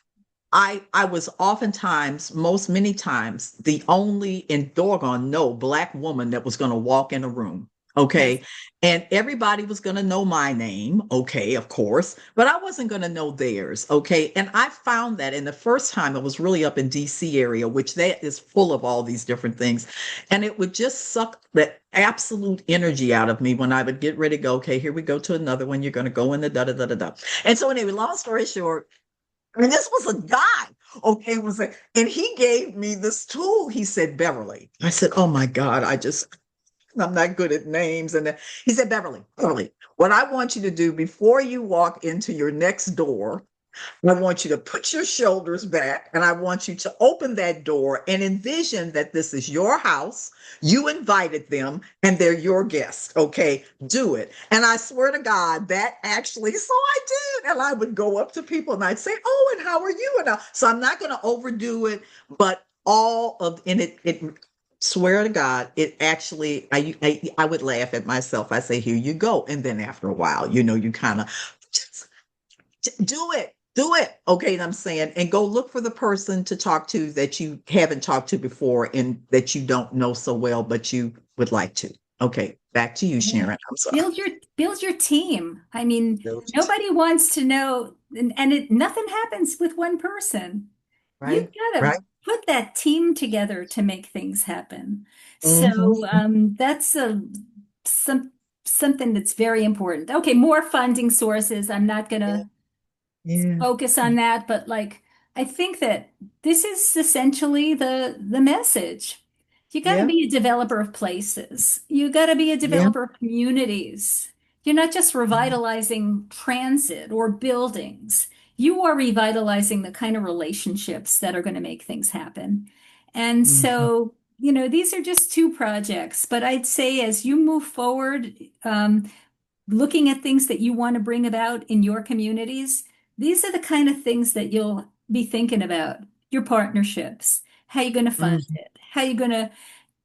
I was oftentimes, many times, the only and doggone no Black woman that was going to walk in a room. Yes. Okay. And everybody was going to know my name. Okay. Of course. But I wasn't going to know theirs. Okay. And I found that in the first time it was really up in DC area, which that is full of all these different things. And it would just suck the absolute energy out of me when I would get ready to go. Okay. Here we go to another one. You're going to go in the da da da da da. And so anyway, long story short, and this was a guy, okay, was a, and he gave me this tool. He said, Beverly. I said, oh my God, I'm not good at names. And he said, Beverly, what I want you to do before you walk into your next door, I want you to put your shoulders back and I want you to open that door and envision that this is your house. You invited them and they're your guests. Okay, do it. And I swear to God, that actually, so I did. And I would go up to people and I'd say, oh, and how are you? So I'm not going to overdo it, but all of, and it, swear to God, it actually, I would laugh at myself. I say, here you go. And then after a while, you kind of just do it. Okay. And I'm saying, and go look for the person to talk to that you haven't talked to before and that you don't know so well, but you would like to. Okay. Back to you, Yeah. Sharon. I'm sorry. Build your team. I mean, Build your team. nobody wants to know, and nothing happens with one person. You've Right. got to Right. put that team together to make things happen. So Mm-hmm. that's some something that's very important. Okay, more funding sources. I'm not Yeah. gonna Yeah. focus on that, but like I think that this is essentially the message. You got to Yeah. be a developer of places. You got to be a Yeah. developer of communities. You're not just revitalizing transit or buildings. You are revitalizing the kind of relationships that are going to make things happen. And Mm-hmm. so, these are just two projects, but I'd say as you move forward, looking at things that you want to bring about in your communities, these are the kind of things that you'll be thinking about. Your partnerships, how you're going to fund Mm-hmm. it, how you're going to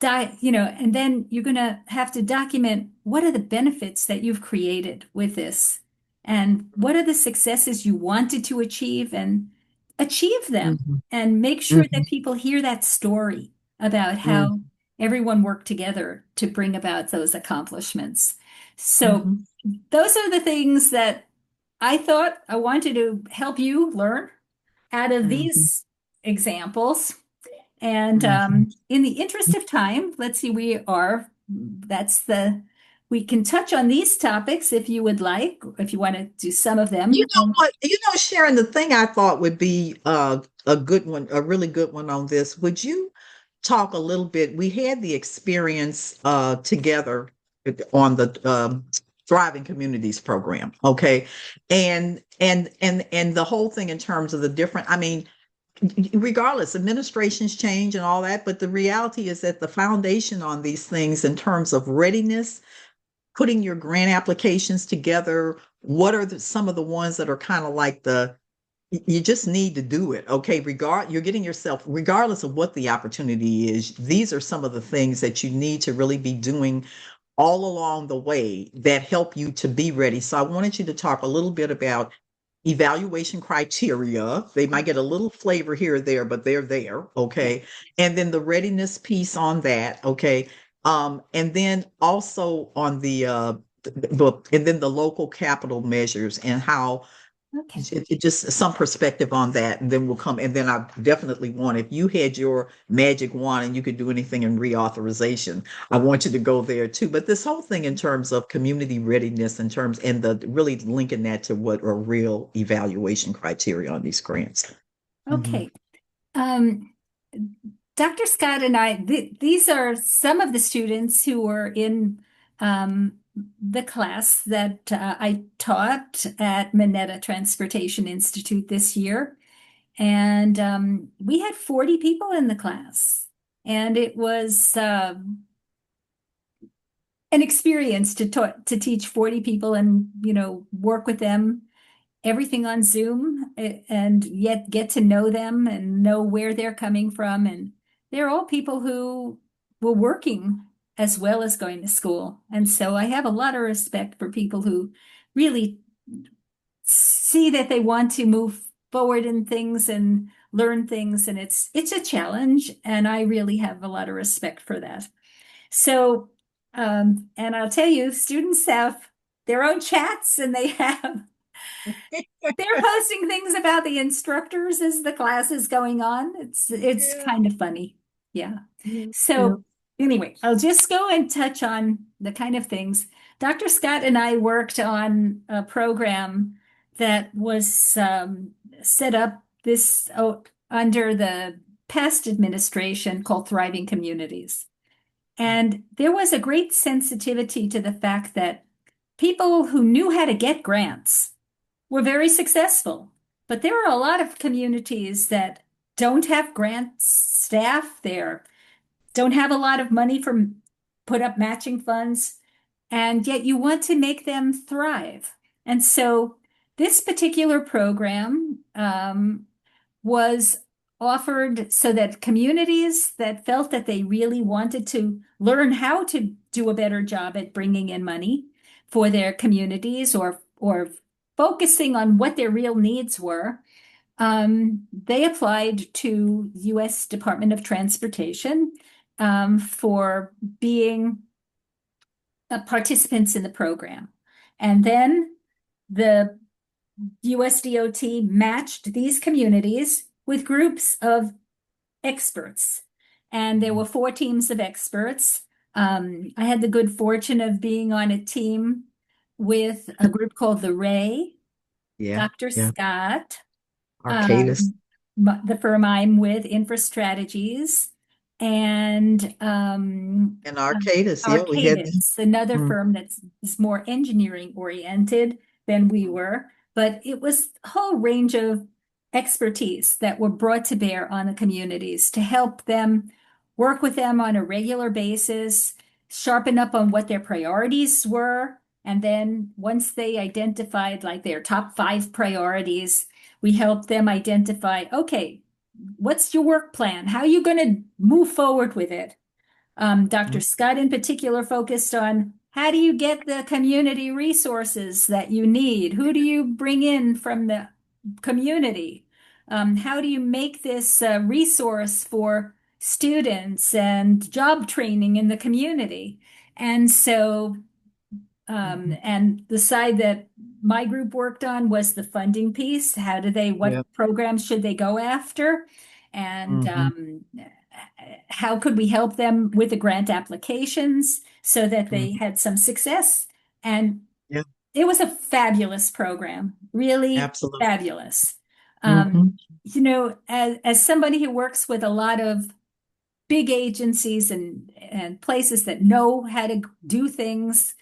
and then you're going to have to document what are the benefits that you've created with this and what are the successes you wanted to achieve and achieve them Mm-hmm. and make sure Mm-hmm. that people hear that story about how everyone worked together to bring about those accomplishments. So Mm-hmm. those are the things that I thought I wanted to help you learn out of Mm-hmm. these examples. And Mm-hmm. in the interest of time, let's see, we can touch on these topics if you would like, if you want to do some of You them. know what? Sharon, the thing I thought would be a good one, a really good one on this. Would you talk a little bit? We had the experience together on the Thriving Communities program, okay? And the whole thing in terms of the different, I mean, regardless, administrations change and all that, but the reality is that the foundation on these things in terms of readiness, putting your grant applications together, what are some of the ones that are kind of like you just need to do it. Okay. You're getting yourself, regardless of what the opportunity is, these are some of the things that you need to really be doing all along the way that help you to be ready. So I wanted you to talk a little bit about evaluation criteria. They might get a little flavor here or there, but they're there. Yeah. Okay. And then the readiness piece on that. Okay. And then also on and then the local capital measures and how Okay. just some perspective on that, and then we'll come. And then I definitely want, if you had your magic wand and you could do anything in reauthorization, I want you to go there too. But this whole thing in terms of community readiness, in terms and the really linking that to what are real evaluation criteria on these grants. Mhm. Okay. Um, Dr. Scott and I, these are some of the students who were in the class that I taught at Minetta Transportation Institute this year. And we had 40 people in the class. And it was an experience to teach 40 people and, work with them, everything on Zoom, and yet get to know them and know where they're coming from. And they're all people who were working as well as going to school. And so I have a lot of respect for people who really see that they want to move forward in things and learn things. And it's a challenge. And I really have a lot of respect for that. So And I'll tell you, students have their own chats and they're posting things about the instructors as the class is going on. It's Yeah. kind of funny. Yeah. Yeah. Yeah. So anyway, I'll just go and touch on the kind of things. Dr. Scott and I worked on a program that was set up under the past administration called Thriving Communities. And there was a great sensitivity to the fact that people who knew how to get grants were very successful. But there are a lot of communities that don't have grant staff there, don't have a lot of money for put up matching funds, and yet you want to make them thrive. And so this particular program was offered so that communities that felt that they really wanted to learn how to do a better job at bringing in money for their communities or focusing on what their real needs were, they applied to U.S. Department of Transportation for being participants in the program. And then the USDOT matched these communities with groups of experts. And there were 4 teams of experts. I had the good fortune of being on a team with a group called the Ray, Yeah. Dr. Yeah. Scott, Arcadis. the firm I'm with, InfraStrategies, and And Arcadis. Yeah, we had them. Arcadis, another Mm. firm that's more engineering oriented than we were. But it was a whole range of expertise that were brought to bear on the communities to help them work with them on a regular basis, sharpen up on what their priorities were. And then once they identified like their top 5 priorities, we helped them identify, okay, what's your work plan? How are you going to move forward with it? Dr. Scott in particular focused on how do you get the community resources that you need? Who do you bring in from the community? How do you make this a resource for students and job training in the community? And so and the side that my group worked on was the funding piece. What Yeah. programs should they go after? And Hmm. how could we help them with the grant applications so that they Hmm. had some success? And Yeah. it was a fabulous program, really Absolutely. fabulous. Hmm. As somebody who works with a lot of big agencies and places that know how to do things,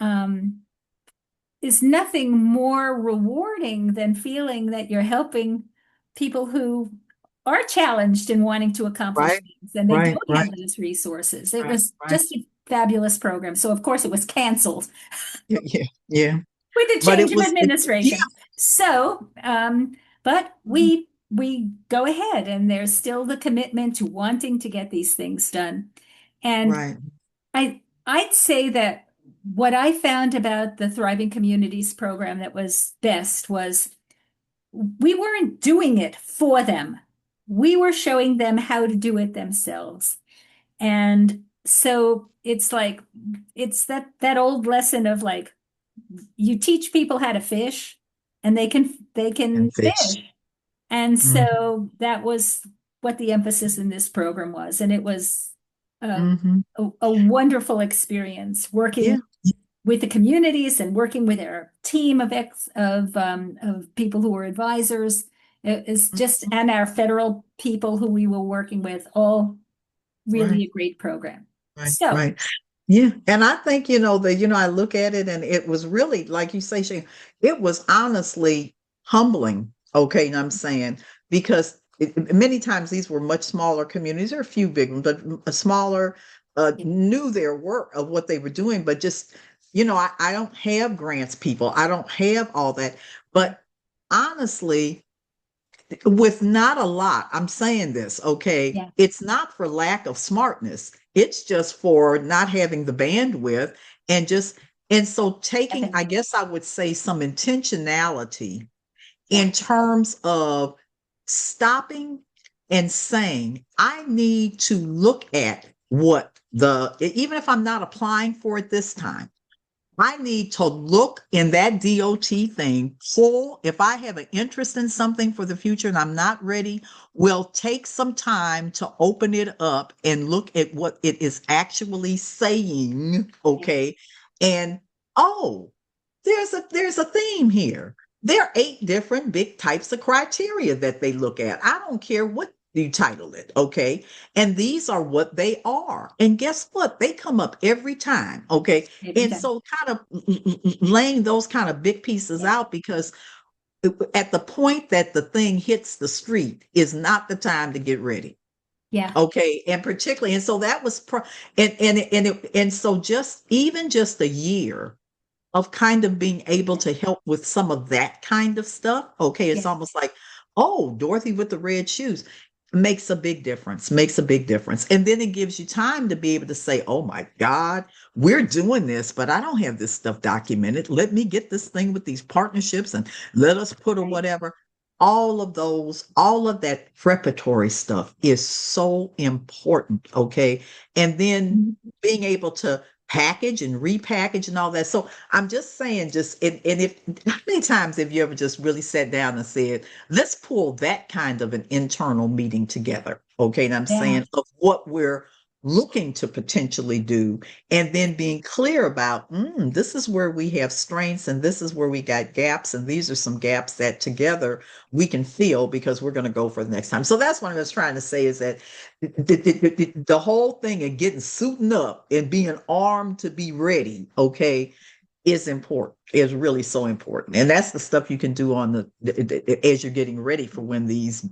um, is nothing more rewarding than feeling that you're helping people who are challenged in wanting to accomplish Right. things and they Right. don't Right. have those resources. It Right. was Right. just a fabulous program. So, of course, it was canceled Yeah. Yeah. Yeah. with the But change it of was. Yeah. administration. So, but we go ahead, and there's still the commitment to wanting to get these things done. And Right. I'd say that what I found about the Thriving Communities program that was best was we weren't doing it for them. We were showing them how to do it themselves. And so it's that old lesson of like you teach people how to fish and they can And fish. fish. And Hmm. so that was what the emphasis in this program was. And it was a, Hmm. a wonderful experience working Yeah. with the communities and working with our team of people who were advisors. It is just, Mhm. and our federal people who we were working with, all really Right. a great program. Right. So, Right. Yeah. And I think, I look at it and it was really, like you say, Shane, it was honestly humbling. Okay. And I'm saying, because many times these were much smaller communities, there are a few big ones, but a smaller, knew their work of what they were doing, but just, I don't have grants people. I don't have all that. yeah, But honestly, with not a lot, I'm saying this, okay, yeah, it's not for lack of smartness. It's just for not having the bandwidth and just, and so taking, I definitely. guess I would say some intentionality Yeah, in terms of stopping and saying, I need to look at even if I'm not applying for it this time, I need to look in that DOT thing, pull, if I have an interest in something for the future and I'm not ready, will take some time to open it up and look at what it is actually saying. Okay. And oh, there's a theme here. There are 8 different big types of criteria that they look at. I don't care what you title it, okay? And these are what they are. And guess what? They come up every time, okay? Every And time. so kind of laying those kind of big pieces Yeah. out, because at the point that the thing hits the street is not the time to get ready. Yeah. Okay. And particularly, and so that was and so just a year of kind of being able to help with some of that kind of stuff. Okay, it's Yeah. almost like, oh, Dorothy with the red shoes makes a big difference, makes a big difference. And then it gives you time to be able to say, oh my God, we're doing this, but I don't have this stuff documented. Let me get this thing with these partnerships and let us put or Right. whatever. All of that preparatory stuff is so important. Okay. And then Mhm. being able to package and repackage and all that. So I'm just saying, and if how many times have you ever just really sat down and said, let's pull that kind of an internal meeting together? Okay. And I'm Yeah. saying of what we're looking to potentially do, and then being clear about this is where we have strengths and this is where we got gaps, and these are some gaps that together we can fill because we're going to go for the next time. So that's what I was trying to say, is that the whole thing of getting suiting up and being armed to be ready, okay, is important, is really so important. And that's the stuff you can do on as you're getting ready for when these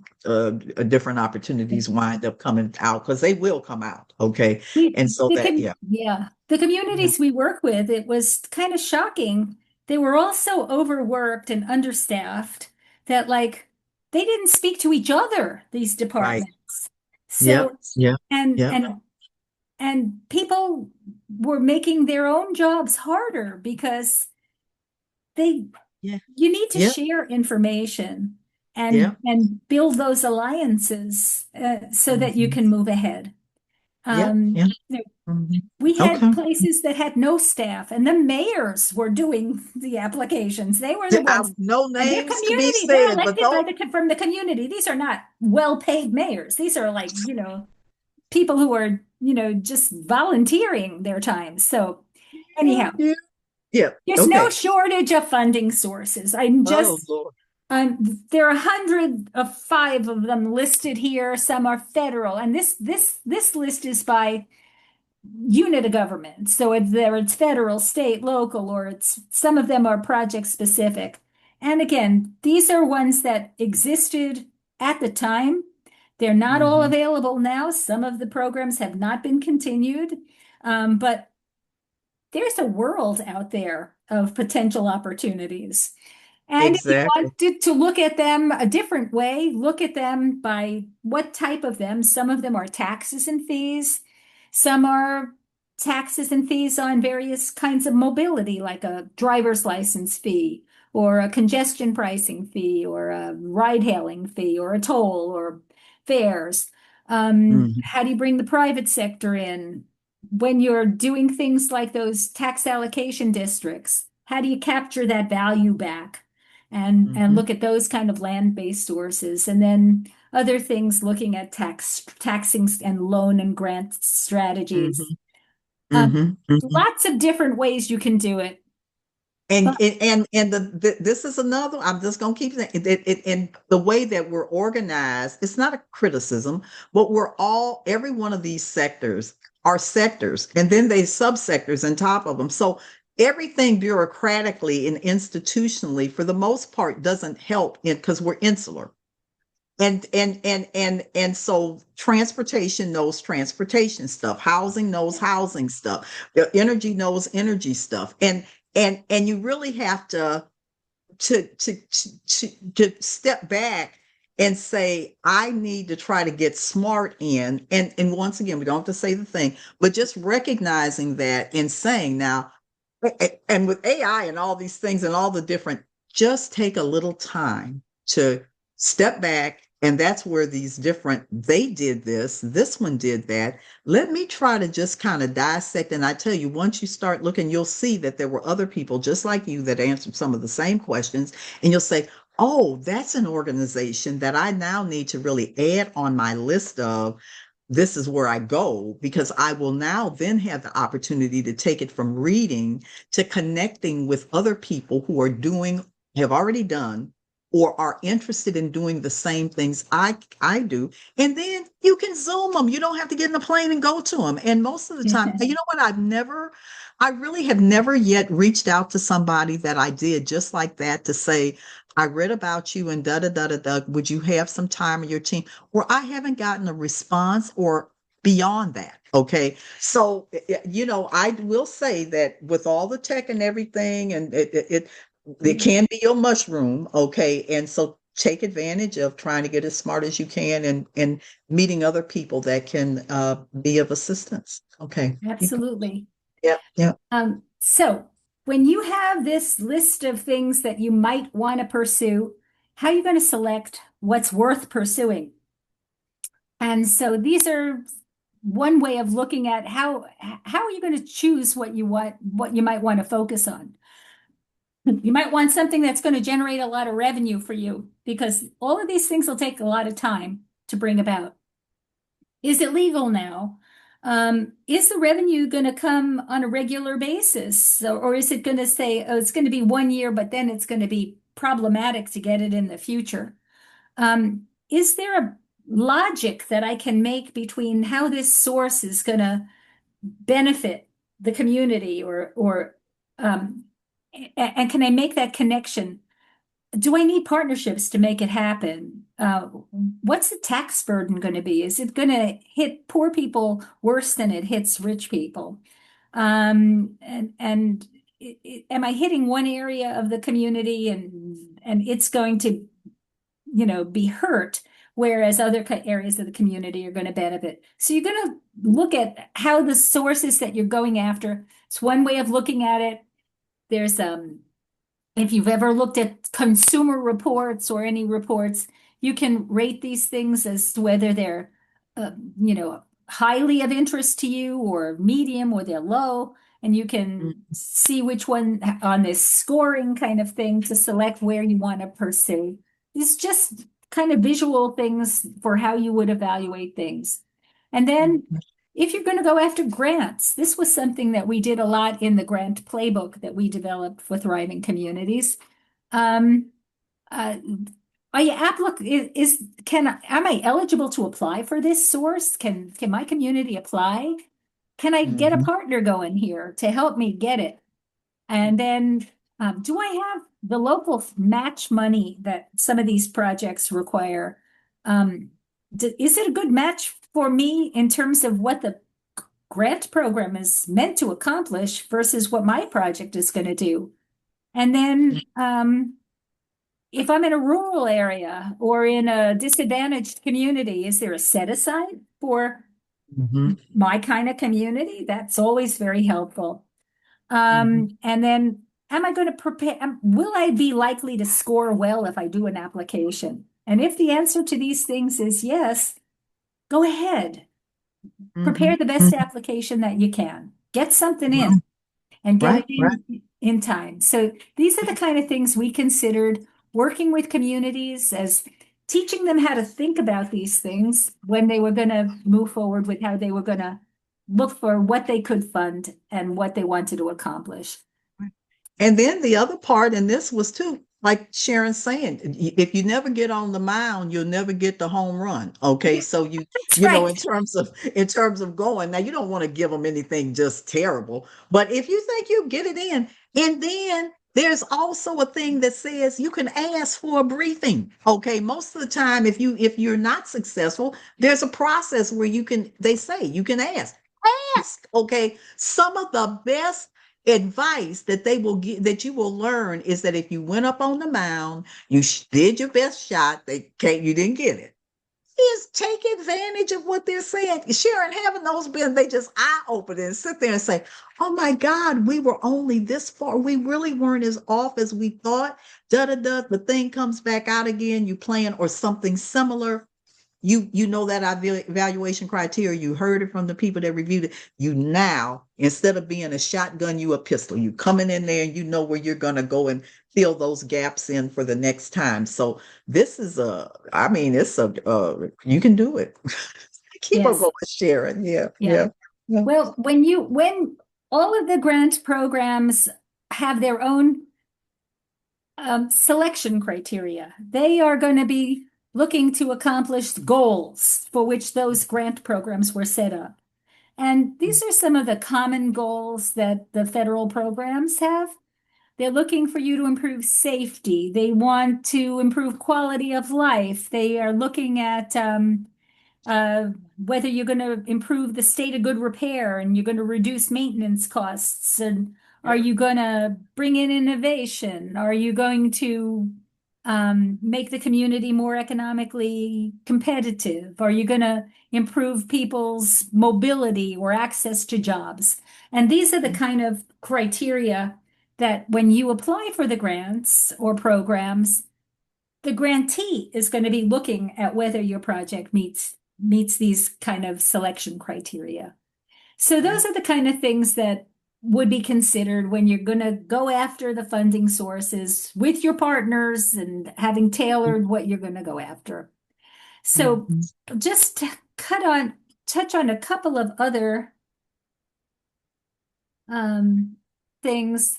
different opportunities wind up coming out, because they will come out. Okay. And so that, yeah. The Yeah. communities we work with, it was kind of shocking. They were all so overworked and understaffed that like they didn't speak to each other, these Right. departments. Yep. So Yeah. and Yeah. and and people were making their own jobs harder because they Yeah. you need to Yeah. share information Yeah. and build those alliances so that you Mhm. can move ahead. Yeah. Yeah. You know, Mhm. we had Okay. places that had no staff, and the mayors were doing the applications. They were the ones, No and their names to be community, they're said, but elected by those. from the community. These are not well-paid mayors. These are like, people who are, just volunteering their time. So anyhow, Yeah. Yeah. there's no Okay. shortage of funding sources. I'm Oh just Lord. there are 105 of them listed here. Some are federal, and this list is by unit of government. So it's federal, state, local, or it's some of them are project specific. And again, these are ones that existed at the time. They're not all Mhm. available now. Some of the programs have not been continued, but there's a world out there of potential opportunities. And if you Exactly. wanted to look at them a different way, look at them by what type of them. Some of them are taxes and fees. Some are taxes and fees on various kinds of mobility, like a driver's license fee, or a congestion pricing fee, or a ride hailing fee, or a toll, or fares. Mhm. How do you bring the private sector in? When you're doing things like those tax allocation districts, how do you capture that value back? And Mhm. look at those kind of land-based sources, and then other things looking at taxing and loan and grant strategies. Mhm. Um, Mhm. Mhm. Lots of different ways you can do it. But And this is another. I'm just gonna keep saying it. And the way that we're organized, it's not a criticism, but every one of these sectors are sectors, and then they subsectors on top of them. So everything bureaucratically and institutionally, for the most part, doesn't help in because we're insular. And so transportation knows transportation stuff, housing knows housing stuff, the energy knows energy stuff, and you really have to step back and say, I need to try to get smart in, and once again, we don't have to say the thing, but just recognizing that and saying now, and with AI and all these things and all the different, just take a little time to step back And that's where these different, they did this one did that. Let me try to just kind of dissect. And I tell you, once you start looking, you'll see that there were other people just like you that answered some of the same questions. And you'll say, oh, that's an organization that I now need to really add on my list of. This is where I go, because I will now then have the opportunity to take it from reading to connecting with other people who are doing, have already done, or are interested in doing the same things I do. And then you can Zoom them. You don't have to get in a plane and go to them. And most of the time, you know what? I really have never yet reached out to somebody that I did just like that to say, I read about you and da da da da da. Would you have some time in your team? Where I haven't gotten a response or beyond that. Okay. So, I will say that with all the tech and everything, and it can be your mushroom. Okay. And so take advantage of trying to get as smart as you can and meeting other people that can be of assistance. Okay. Absolutely. Yeah. Yeah. So when you have this list of things that you might want to pursue, how are you going to select what's worth pursuing? And so these are one way of looking at how are you going to choose what you might want to focus on. You might want something that's going to generate a lot of revenue for you, because all of these things will take a lot of time to bring about. Is it legal now? Is the revenue going to come on a regular basis? Or is it going to say, oh, it's going to be 1 year, but then it's going to be problematic to get it in the future? Is there a logic that I can make between how this source is going to benefit the community, and can I make that connection? Do I need partnerships to make it happen? What's the tax burden going to be? Is it going to hit poor people worse than it hits rich people? And am I hitting one area of the community and it's going to, be hurt, whereas other areas of the community are going to benefit? So you're going to look at how the sources that you're going after. It's one way of looking at it. There's if you've ever looked at consumer reports or any reports, you can rate these things as to whether they're, highly of interest to you or medium or they're low. And you can see which one on this scoring kind of thing to select where you want to pursue. It's just kind of visual things for how you would evaluate things. And then if you're going to go after grants, this was something that we did a lot in the grant playbook that we developed for thriving communities. Are you am I eligible to apply for this source? Can my community apply? Can I get a partner going here to help me get it? And then do I have the local match money that some of these projects require? Is it a good match for me in terms of what the grant program is meant to accomplish versus what my project is going to do? And then if I'm in a rural area or in a disadvantaged community, is there a set aside for my kind of community? That's always very helpful. And then am I going to prepare? Will I be likely to score well if I do an application? And if the answer to these things is yes, go ahead. Prepare the best application that you can. Get something in and get it in time. So these are the kind of things we considered working with communities as teaching them how to think about these things when they were going to move forward with how they were going to look for what they could fund and what they wanted to accomplish. And then the other part, and this was too, like Sharon's saying, if you never get on the mound, you'll never get the home run. Okay. So in terms of going, now you don't want to give them anything just terrible, but if you think you get it in, and then there's also a thing that says you can ask for a briefing. Okay. Most of the time, if you're not successful, there's a process where they say you can ask. Okay. Some of the best advice that they will get, that you will learn, is that if you went up on the mound, you did your best shot, you didn't get it. is take advantage of what they're saying. Sharon, having those been, they just eye open and sit there and say, oh my God, we were only this far. We really weren't as off as we thought. Da da da. The thing comes back out again. You plan or something similar. You know that evaluation criteria. You heard it from the people that reviewed it. You now, instead of being a shotgun, you a pistol. You coming in there and you know where you're gonna go and fill those gaps in for the next time. So this is I mean, it's you can do it. Keep on Yes. going, Sharon. Yeah, Yeah. yeah, yeah. Well, when all of the grant programs have their own selection criteria, they are going to be looking to accomplish goals for which those grant programs were set up. And these are some of the common goals that the federal programs have. They're looking for you to improve safety. They want to improve quality of life. They are looking at uh, whether you're going to improve the state of good repair and you're going to reduce maintenance costs. And are you going to bring in innovation? Are you going to make the community more economically competitive? Are you going to improve people's mobility or access to jobs? And these are the kind of criteria that when you apply for the grants or programs, the grantee is going to be looking at whether your project meets these kind of selection criteria. So those are the kind of things that would be considered when you're going to go after the funding sources with your partners and having tailored what you're going to go after. So Mhm. just to touch on a couple of other um, things.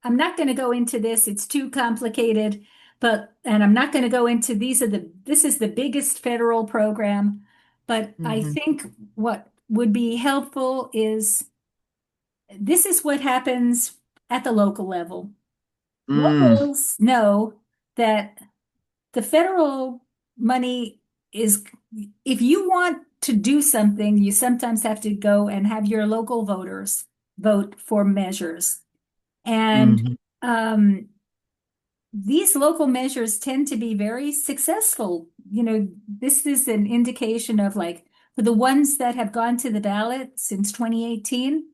I'm not going to go into this, it's too complicated, and I'm not going to go into this is the biggest federal program, but I Mhm. think what would be helpful is this is what happens at the local level. Mm. Locals know that the federal money is, if you want to do something, you sometimes have to go and have your local voters vote for measures. And Mhm. um, these local measures tend to be very successful. You know, this is an indication of like for the ones that have gone to the ballot since 2018,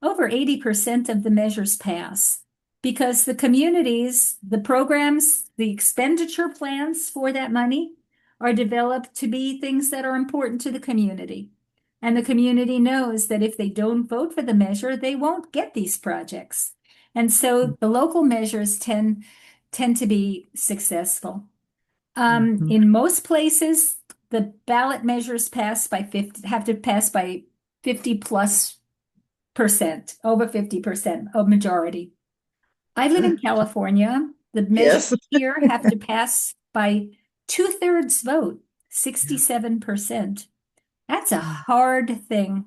over 80% of the measures pass because the communities, the programs, the expenditure plans for that money are developed to be things that are important to the community. And the community knows that if they don't vote for the measure, they won't get these projects. And so the local measures tend to be successful. Mhm. In most places, the ballot measures have to pass by 50 plus percent, over 50% of majority. I live in California. The measures Yes. here have to pass by two-thirds vote, 67%. That's a hard thing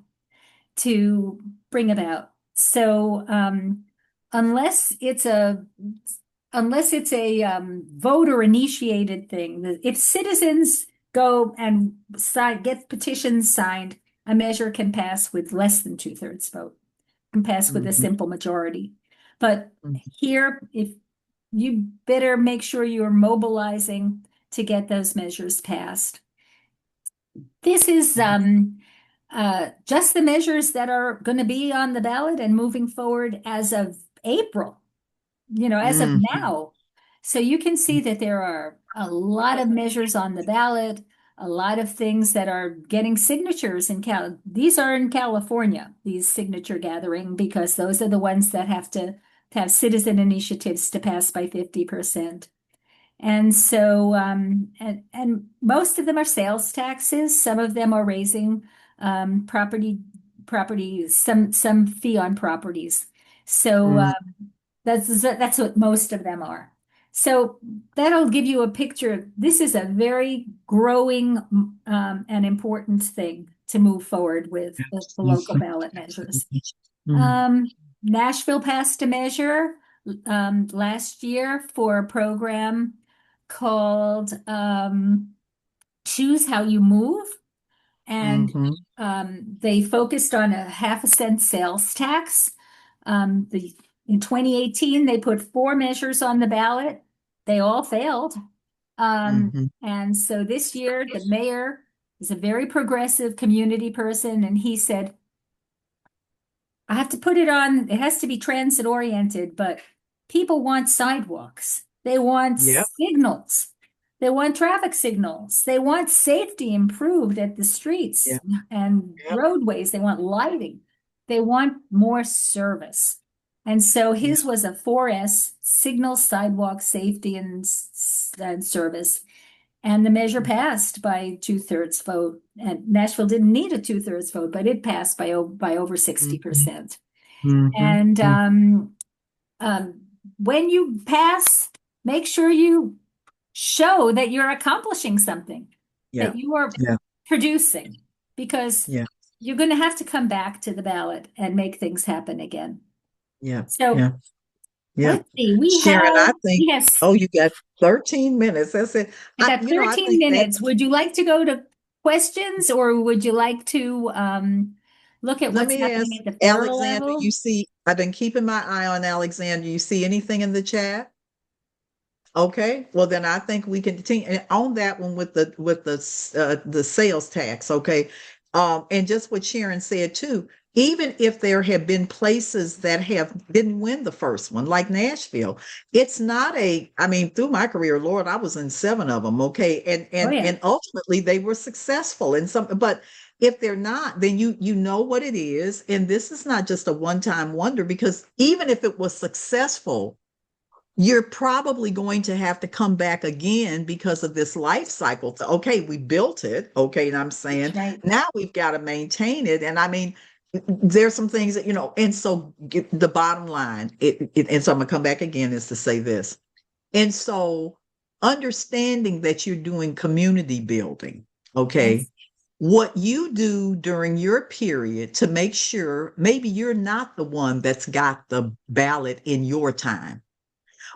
to bring about. So unless it's a voter initiated thing, if citizens go and get petitions signed, a measure can pass with less than two-thirds vote, can pass with a Mhm. simple majority. But Mhm. here, if you better make sure you're mobilizing to get those measures passed. This is just the measures that are going to be on the ballot and moving forward as of April, as of Mhm. now. So you can see that there are a lot of measures on the ballot, a lot of things that are getting signatures in These are in California, these signature gathering, because those are the ones that have to have citizen initiatives to pass by 50%. And so, and most of them are sales taxes. Some of them are raising property, some fee on properties. So Mhm. that's what most of them are. So that'll give you a picture. This is a very growing and important thing to move forward with the local ballot measures. Mhm. Um, Nashville passed a measure last year for a program called Choose How You Move. And Mhm. they focused on a half a cent sales tax. In 2018, they put four measures on the ballot. They all failed. Mhm. And so this year, the mayor He's a very progressive community person, and he said, I have to put it on, it has to be transit oriented, but people want sidewalks. They want Yep. signals. They want traffic signals. They want safety improved at the streets Yep. and Yep. roadways. They want lighting. They want more service. And so Yep. his was a 4S: signal, sidewalk, safety, and service. And the measure passed by 2/3 vote. And Nashville didn't need a 2/3 vote, but it passed by over Mhm. 60%. Mhm. And Mhm. um, when you pass, make sure you show that you're accomplishing something, Yeah. that you are Yeah. producing, because Yeah. you're going to have to come back to the ballot and make things happen again. Yeah. So Yeah. Yeah. let's see, we Sharon, have, I think, yes, oh, you got 13 minutes. That's it. I got I 13 think that, minutes. Would you like to go to questions, or would you like to look at let what's me happening ask at the federal Alexander, level? you see, I've been keeping my eye on Alexander. You see anything in the chat? Okay, well then I think we can continue and on that one with the sales tax. Okay, and just what Sharon said too. Even if there have been places that have didn't win the first one, like Nashville, it's not a. I mean, through my career, Lord, I was in seven of them. Okay, and Oh, and yeah. and ultimately they were successful in some, but. If they're not, then you know what it is, and this is not just a one-time wonder because even if it was successful, you're probably going to have to come back again because of this life cycle. So, okay, we built it. Okay. And I'm That's saying right. now we've got to maintain it. And I mean, there's some things that, and so the bottom line, and so I'm going to come back again is to say this. And so understanding that you're doing community building, okay, Yes. what you do during your period to make sure maybe you're not the one that's got the ballot in your time,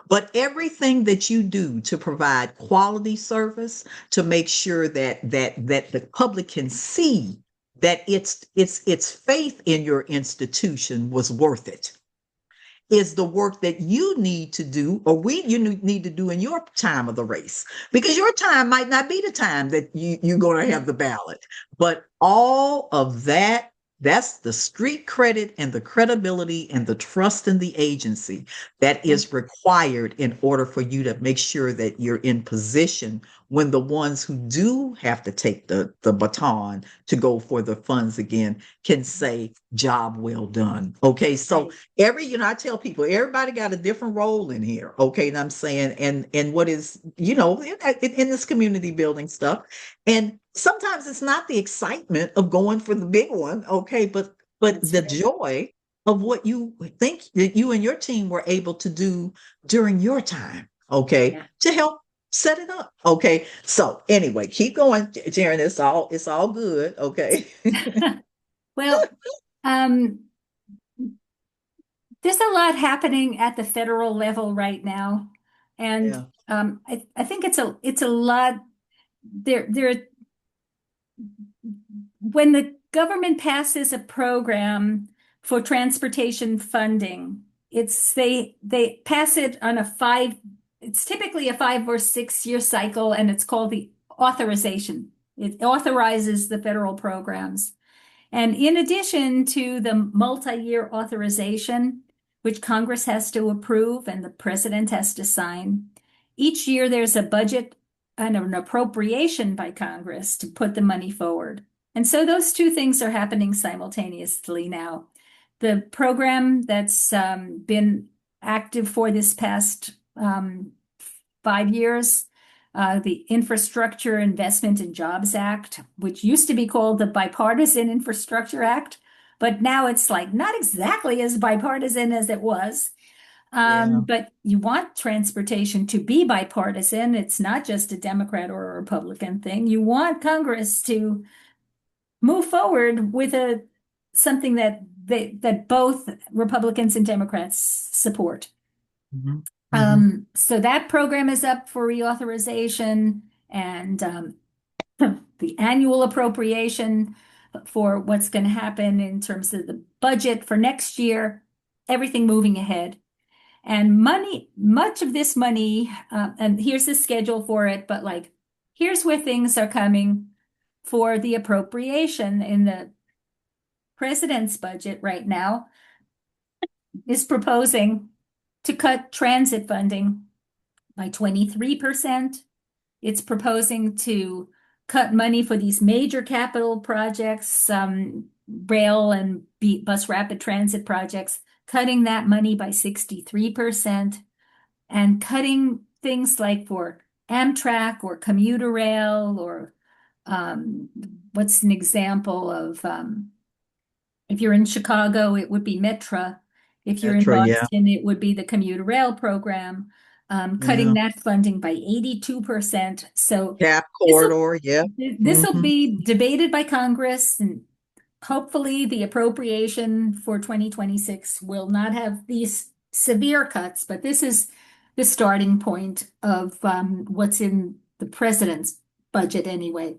but everything that you do to provide quality service, to make sure that the public can see that its faith in your institution was worth it, is the work that you need to do, or need to do in your time of the race, because your time might not be the time that you're going to have the ballot. But all of that, that's the street credit and the credibility and the trust in the agency that is required in order for you to make sure that you're in position when the ones who do have to take the baton to go for the funds again can say, job well done. Okay, so Right. I tell people everybody got a different role in here. Okay, and I'm saying, and what is, in this community building stuff, and sometimes it's not the excitement of going for the big one. Okay, but That's the right. joy of what you think that you and your team were able to do during your time. Okay, Yeah. to help set it up. Okay, so anyway, keep going, Jaren. It's all good. Okay. Well, um, there's a lot happening at the federal level right now, and Yeah. I think it's a lot. There when the government passes a program for transportation funding, they pass it on it's typically a 5 or 6 year cycle, and it's called the authorization. It authorizes the federal programs. And in addition to the multi-year authorization, which Congress has to approve and the president has to sign, each year there's a budget and an appropriation by Congress to put the money forward. And so those two things are happening simultaneously now. The program that's been active for this past 5 years, the Infrastructure Investment and Jobs Act, which used to be called the Bipartisan Infrastructure Act, but now it's like not exactly as bipartisan as it was. Yeah. But you want transportation to be bipartisan. It's not just a Democrat or a Republican thing. You want Congress to move forward with something that both Republicans and Democrats support. Mhm. Mhm. So that program is up for reauthorization, and the annual appropriation for what's going to happen in terms of the budget for next year, everything moving ahead. And much of this money, and here's the schedule for it, but like, here's where things are coming. for the appropriation in the president's budget right now is proposing to cut transit funding by 23%. It's proposing to cut money for these major capital projects, rail and bus rapid transit projects, cutting that money by 63%, and cutting things like for Amtrak or commuter rail or what's an example of if you're in Chicago, it would be Metra. If you're in Metro, yeah, Boston, it would be the commuter rail program, cutting yeah. that funding by 82%. So Cap this will corridor, yeah. this will Hmm. be debated by Congress, and hopefully the appropriation for 2026 will not have these severe cuts, but this is the starting point of what's in the president's budget anyway.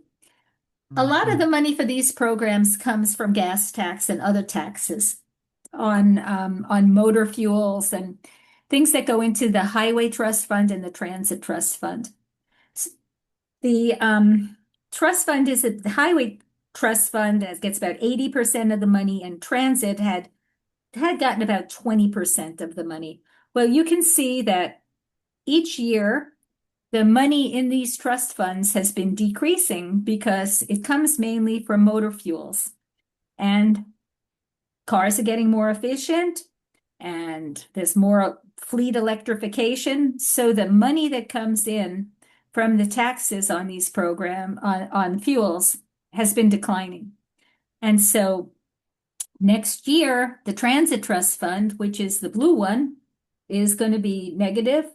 A lot of Hmm. the money for these programs comes from gas tax and other taxes on motor fuels and things that go into the Highway Trust Fund and the Transit Trust Fund. The trust fund is the Highway Trust Fund gets about 80% of the money, and Transit had gotten about 20% of the money. Well, you can see that each year the money in these trust funds has been decreasing because it comes mainly from motor fuels. And cars are getting more efficient and there's more fleet electrification. So the money that comes in from the taxes on these on fuels has been declining. And so next year, the Transit Trust Fund, which is the blue one, is going to be negative,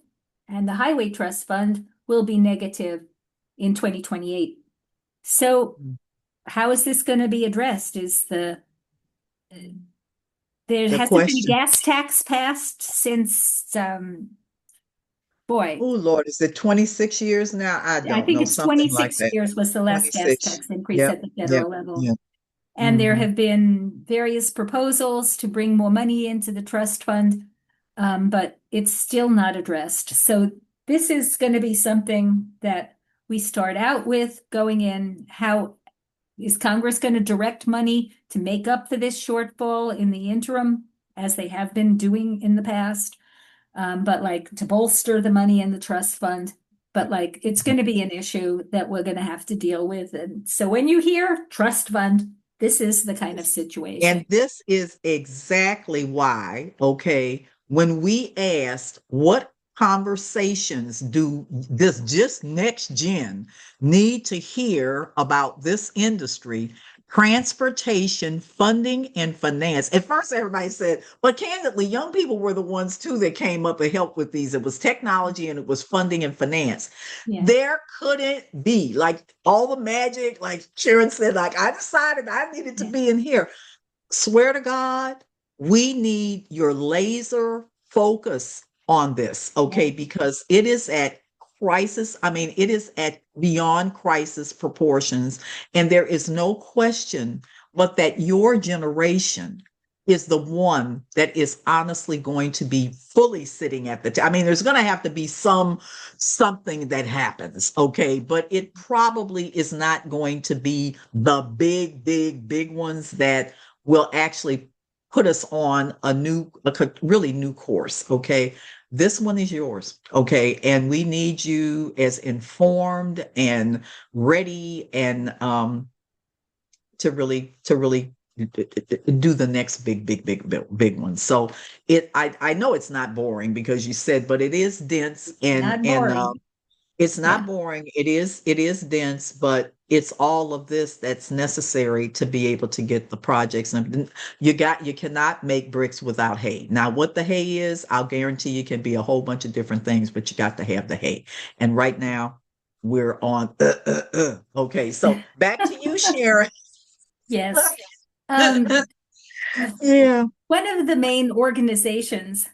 and the Highway Trust Fund will be negative in 2028. So how is this going to be addressed? There The hasn't been a question. gas tax passed since boy, Oh, Lord, is it 26 years now? I I don't think know, it's something like 26 that. years was the last gas 26. tax increase Yep, at the yep, federal level. yep. And there Hmm. have been various proposals to bring more money into the trust fund, but it's still not addressed. So this is going to be something that we start out with going in. How is Congress going to direct money to make up for this shortfall in the interim, as they have been doing in the past? But like to bolster the money in the trust fund. But like it's going to be an issue that we're going to have to deal with. And so when you hear trust fund, this is the kind of situation. And this is exactly why, okay, when we asked what conversations do this just next gen need to hear about this industry, transportation, funding, and finance. At first, everybody said, but candidly, young people were the ones too that came up and helped with these. It was technology and it was funding and finance. Yeah. There couldn't be like all the magic, like Sharon said, like I decided I needed to Yeah. be in here. Swear to God, we need your laser focus on this, Yeah. okay? Because it is at crisis. I mean, it is at beyond crisis proportions. And there is no question but that your generation is the one that is honestly going to be fully sitting at I mean, there's going to have to be something that happens, okay? But it probably is not going to be the big ones that will actually put us on really new course. Okay. This one is yours. Okay. And we need you as informed and ready and to really do the next big one. So I know it's not boring because you said, but it is dense Not and boring. it's Yeah. not boring. It is dense, but it's all of this that's necessary to be able to get the projects. And you cannot make bricks without hay. Now, what the hay is, I'll guarantee you can be a whole bunch of different things, but you got to have the hay. And right now we're on okay, so back to you, Sharon. Yes. Um, Yeah. one of the main organizations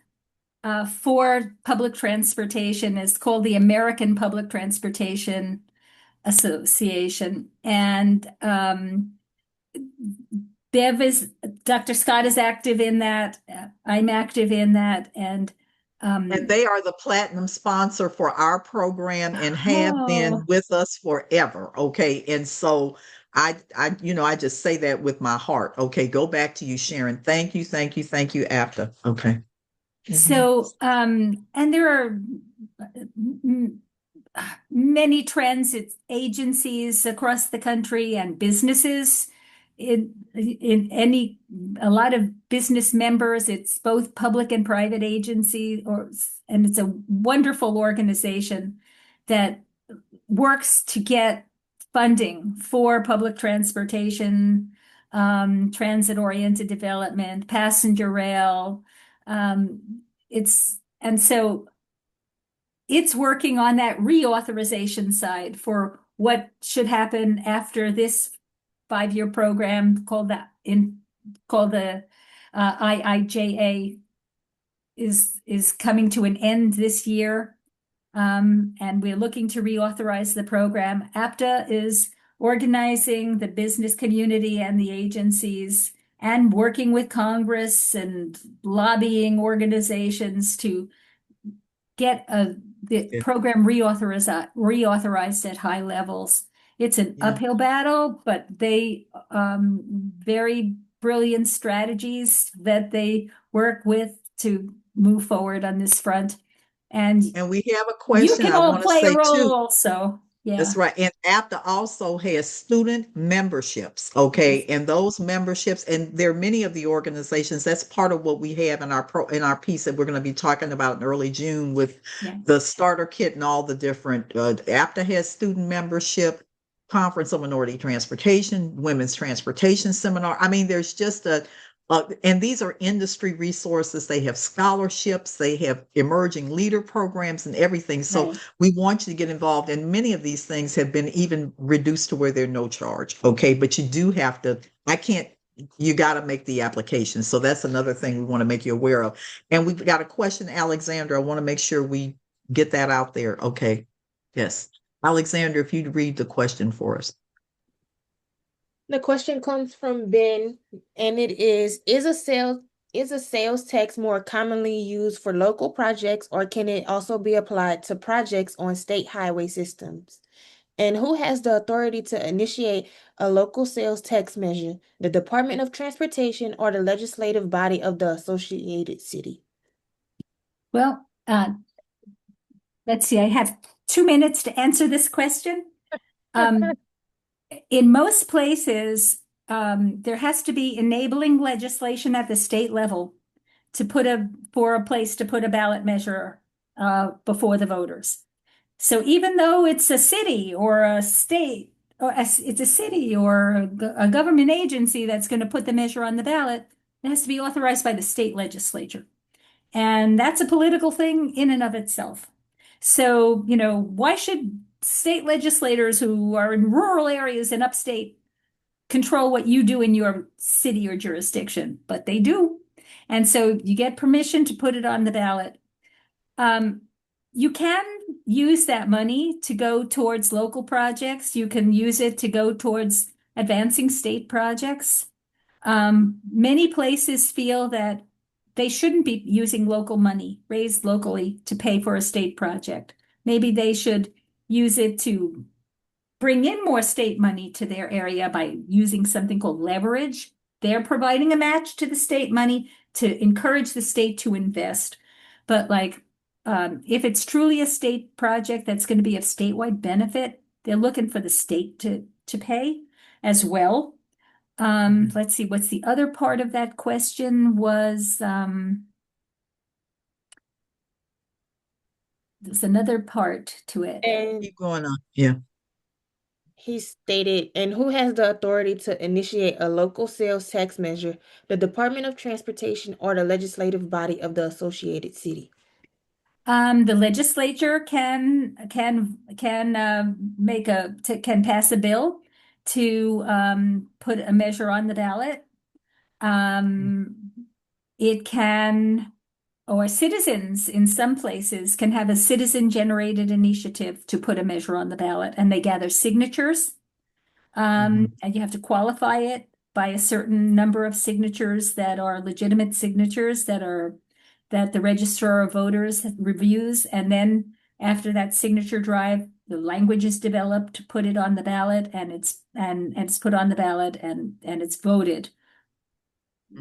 for public transportation is called the American Public Transportation Association. And Bev is, Dr. Scott is active in that. I'm active in that. And And um, they are the platinum sponsor for our program and have been oh, with us forever. Okay. And so I just say that with my heart. Okay, go back to you, Sharon. Thank you, thank you, thank you, After. Okay. Mhm. So, and there are m- many transit agencies across the country and businesses in any a lot of business members. It's both public and private agency, and it's a wonderful organization that works to get funding for public transportation, transit-oriented development, passenger rail. It's and so it's working on that reauthorization side for what should happen after this 5-year program called the IIJA is coming to an end this year. And we're looking to reauthorize the program. APTA is organizing the business community and the agencies and working with Congress and lobbying organizations to get the Yeah, program reauthorized at high levels. It's an yeah. uphill battle, but they very brilliant strategies that they work with to move forward on this front. And And we have a you question can I all want to play a say too. role, so That's yeah. right. And APTA also has student memberships. Yes. Okay. And those memberships, and there are many of the organizations, that's part of what we have in our piece that we're going to be talking about in early June with Yeah. the starter kit and all the different APTA has student membership, Conference of Minority Transportation, Women's Transportation Seminar. I mean, there's just and these are industry resources. They have scholarships, they have emerging leader programs and everything. So Right. we want you to get involved. And many of these things have been even reduced to where they're no charge. Okay. But you do have to, I can't, you got to make the application. So that's another thing we want to make you aware of. And we've got a question, Alexandra. I want to make sure we get that out there. Okay. Yes. Alexandra, if you'd read the question for us. The question comes from Ben, and it is a sales tax more commonly used for local projects, or can it also be applied to projects on state highway systems? And who has the authority to initiate a local sales tax measure? The Department of Transportation or the legislative body of the associated city? Well, let's see. I have 2 minutes to answer this question. Um, in most places, there has to be enabling legislation at the state level for a place to put a ballot measure before the voters. So even though it's a city or a state, it's a city or a government agency that's going to put the measure on the ballot, it has to be authorized by the state legislature. And that's a political thing in and of itself. So, why should state legislators who are in rural areas in upstate control what you do in your city or jurisdiction? But they do. And so you get permission to put it on the ballot. Um, you can use that money to go towards local projects. You can use it to go towards advancing state projects. Many places feel that they shouldn't be using local money raised locally to pay for a state project. Maybe they should use it to bring in more state money to their area by using something called leverage. They're providing a match to the state money to encourage the state to invest. But if it's truly a state project that's going to be of statewide benefit, they're looking for the state to pay as well. Let's see, what's the other part of that question was, there's another part to it. And Keep going on. Yeah. he stated, and who has the authority to initiate a local sales tax measure? The Department of Transportation or the legislative body of the associated city? The legislature can pass a bill to put a measure on the ballot. Um, it can, or citizens in some places can have a citizen-generated initiative to put a measure on the ballot, and they gather signatures. Mhm. And you have to qualify it by a certain number of signatures that are legitimate signatures that the registrar of voters reviews. And then after that signature drive, language is developed to put it on the ballot, and it's put on the ballot, and it's voted. Yeah,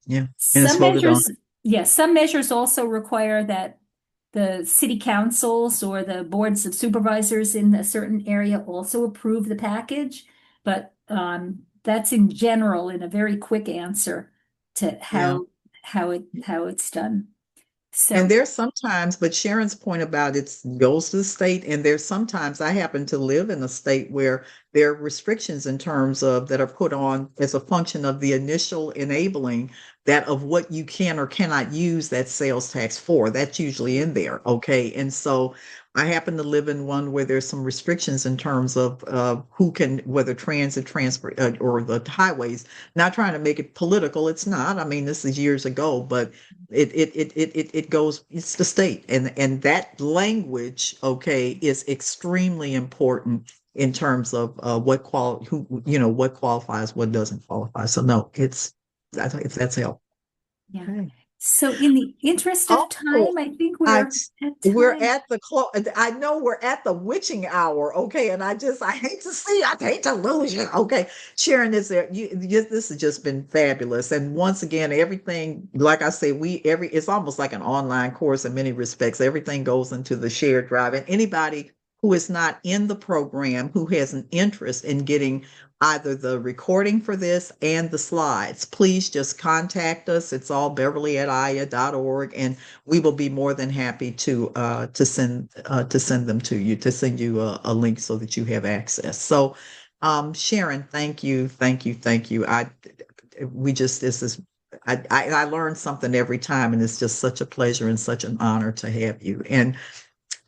and it's Some voted on. measures, yes, some measures also require that the city councils or the boards of supervisors in a certain area also approve the package, but that's in general in a very quick answer to Yeah. how it's done. And So there's sometimes, but Sharon's point about it goes to the state, and there's sometimes I happen to live in a state where there are restrictions in terms of that are put on as a function of the initial enabling that of what you can or cannot use that sales tax for. That's usually in there. Okay. And so I happen to live in one where there's some restrictions in terms of who can, whether transport, or the highways. Not trying to make it political. It's not. I mean, this is years ago, but it goes, it's the state, and that language, okay, is extremely important in terms of what qualifies, what doesn't qualify. So no, that's help. yeah. Okay. So in the interest of Oh, time, I think I we're at we're time. at the close. I know we're at the witching hour. Okay, and I hate to lose you. Okay, Sharon, is there? This has just been fabulous. And once again, everything, like I say, it's almost like an online course in many respects. Everything goes into the shared drive, and anybody who is not in the program who has an interest in getting either the recording for this and the slides, please just contact us. It's all Beverly at IYAI.org, and we will be more than happy to send them to you, to send you a link so that you have access. So, Sharon, thank you, thank you, thank you. We just this is I learn something every time, and it's just such a pleasure and such an honor to have you. And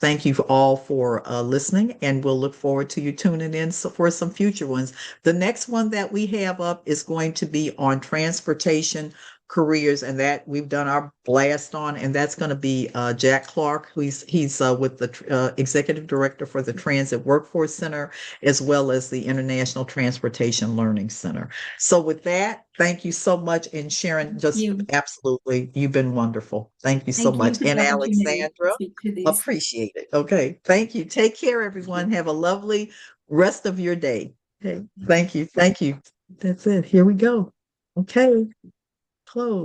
thank you all for listening, and we'll look forward to you tuning in for some future ones. The next one that we have up is going to be on transportation careers, and that we've done our blast on, and that's going to be Jack Clark, he's with the executive director for the Transit Workforce Center, as well as the International Transportation Learning Center. So with that, thank you so much, and Sharon, just You. absolutely, you've been wonderful. Thank you so Thank you much, for the and opportunity to Alexandra. speak to these. Appreciate it. Okay. Thank you. Take care, everyone. Have a lovely rest of your day. Okay. Thank you. Thank you. That's it. Here we go. Okay. Close.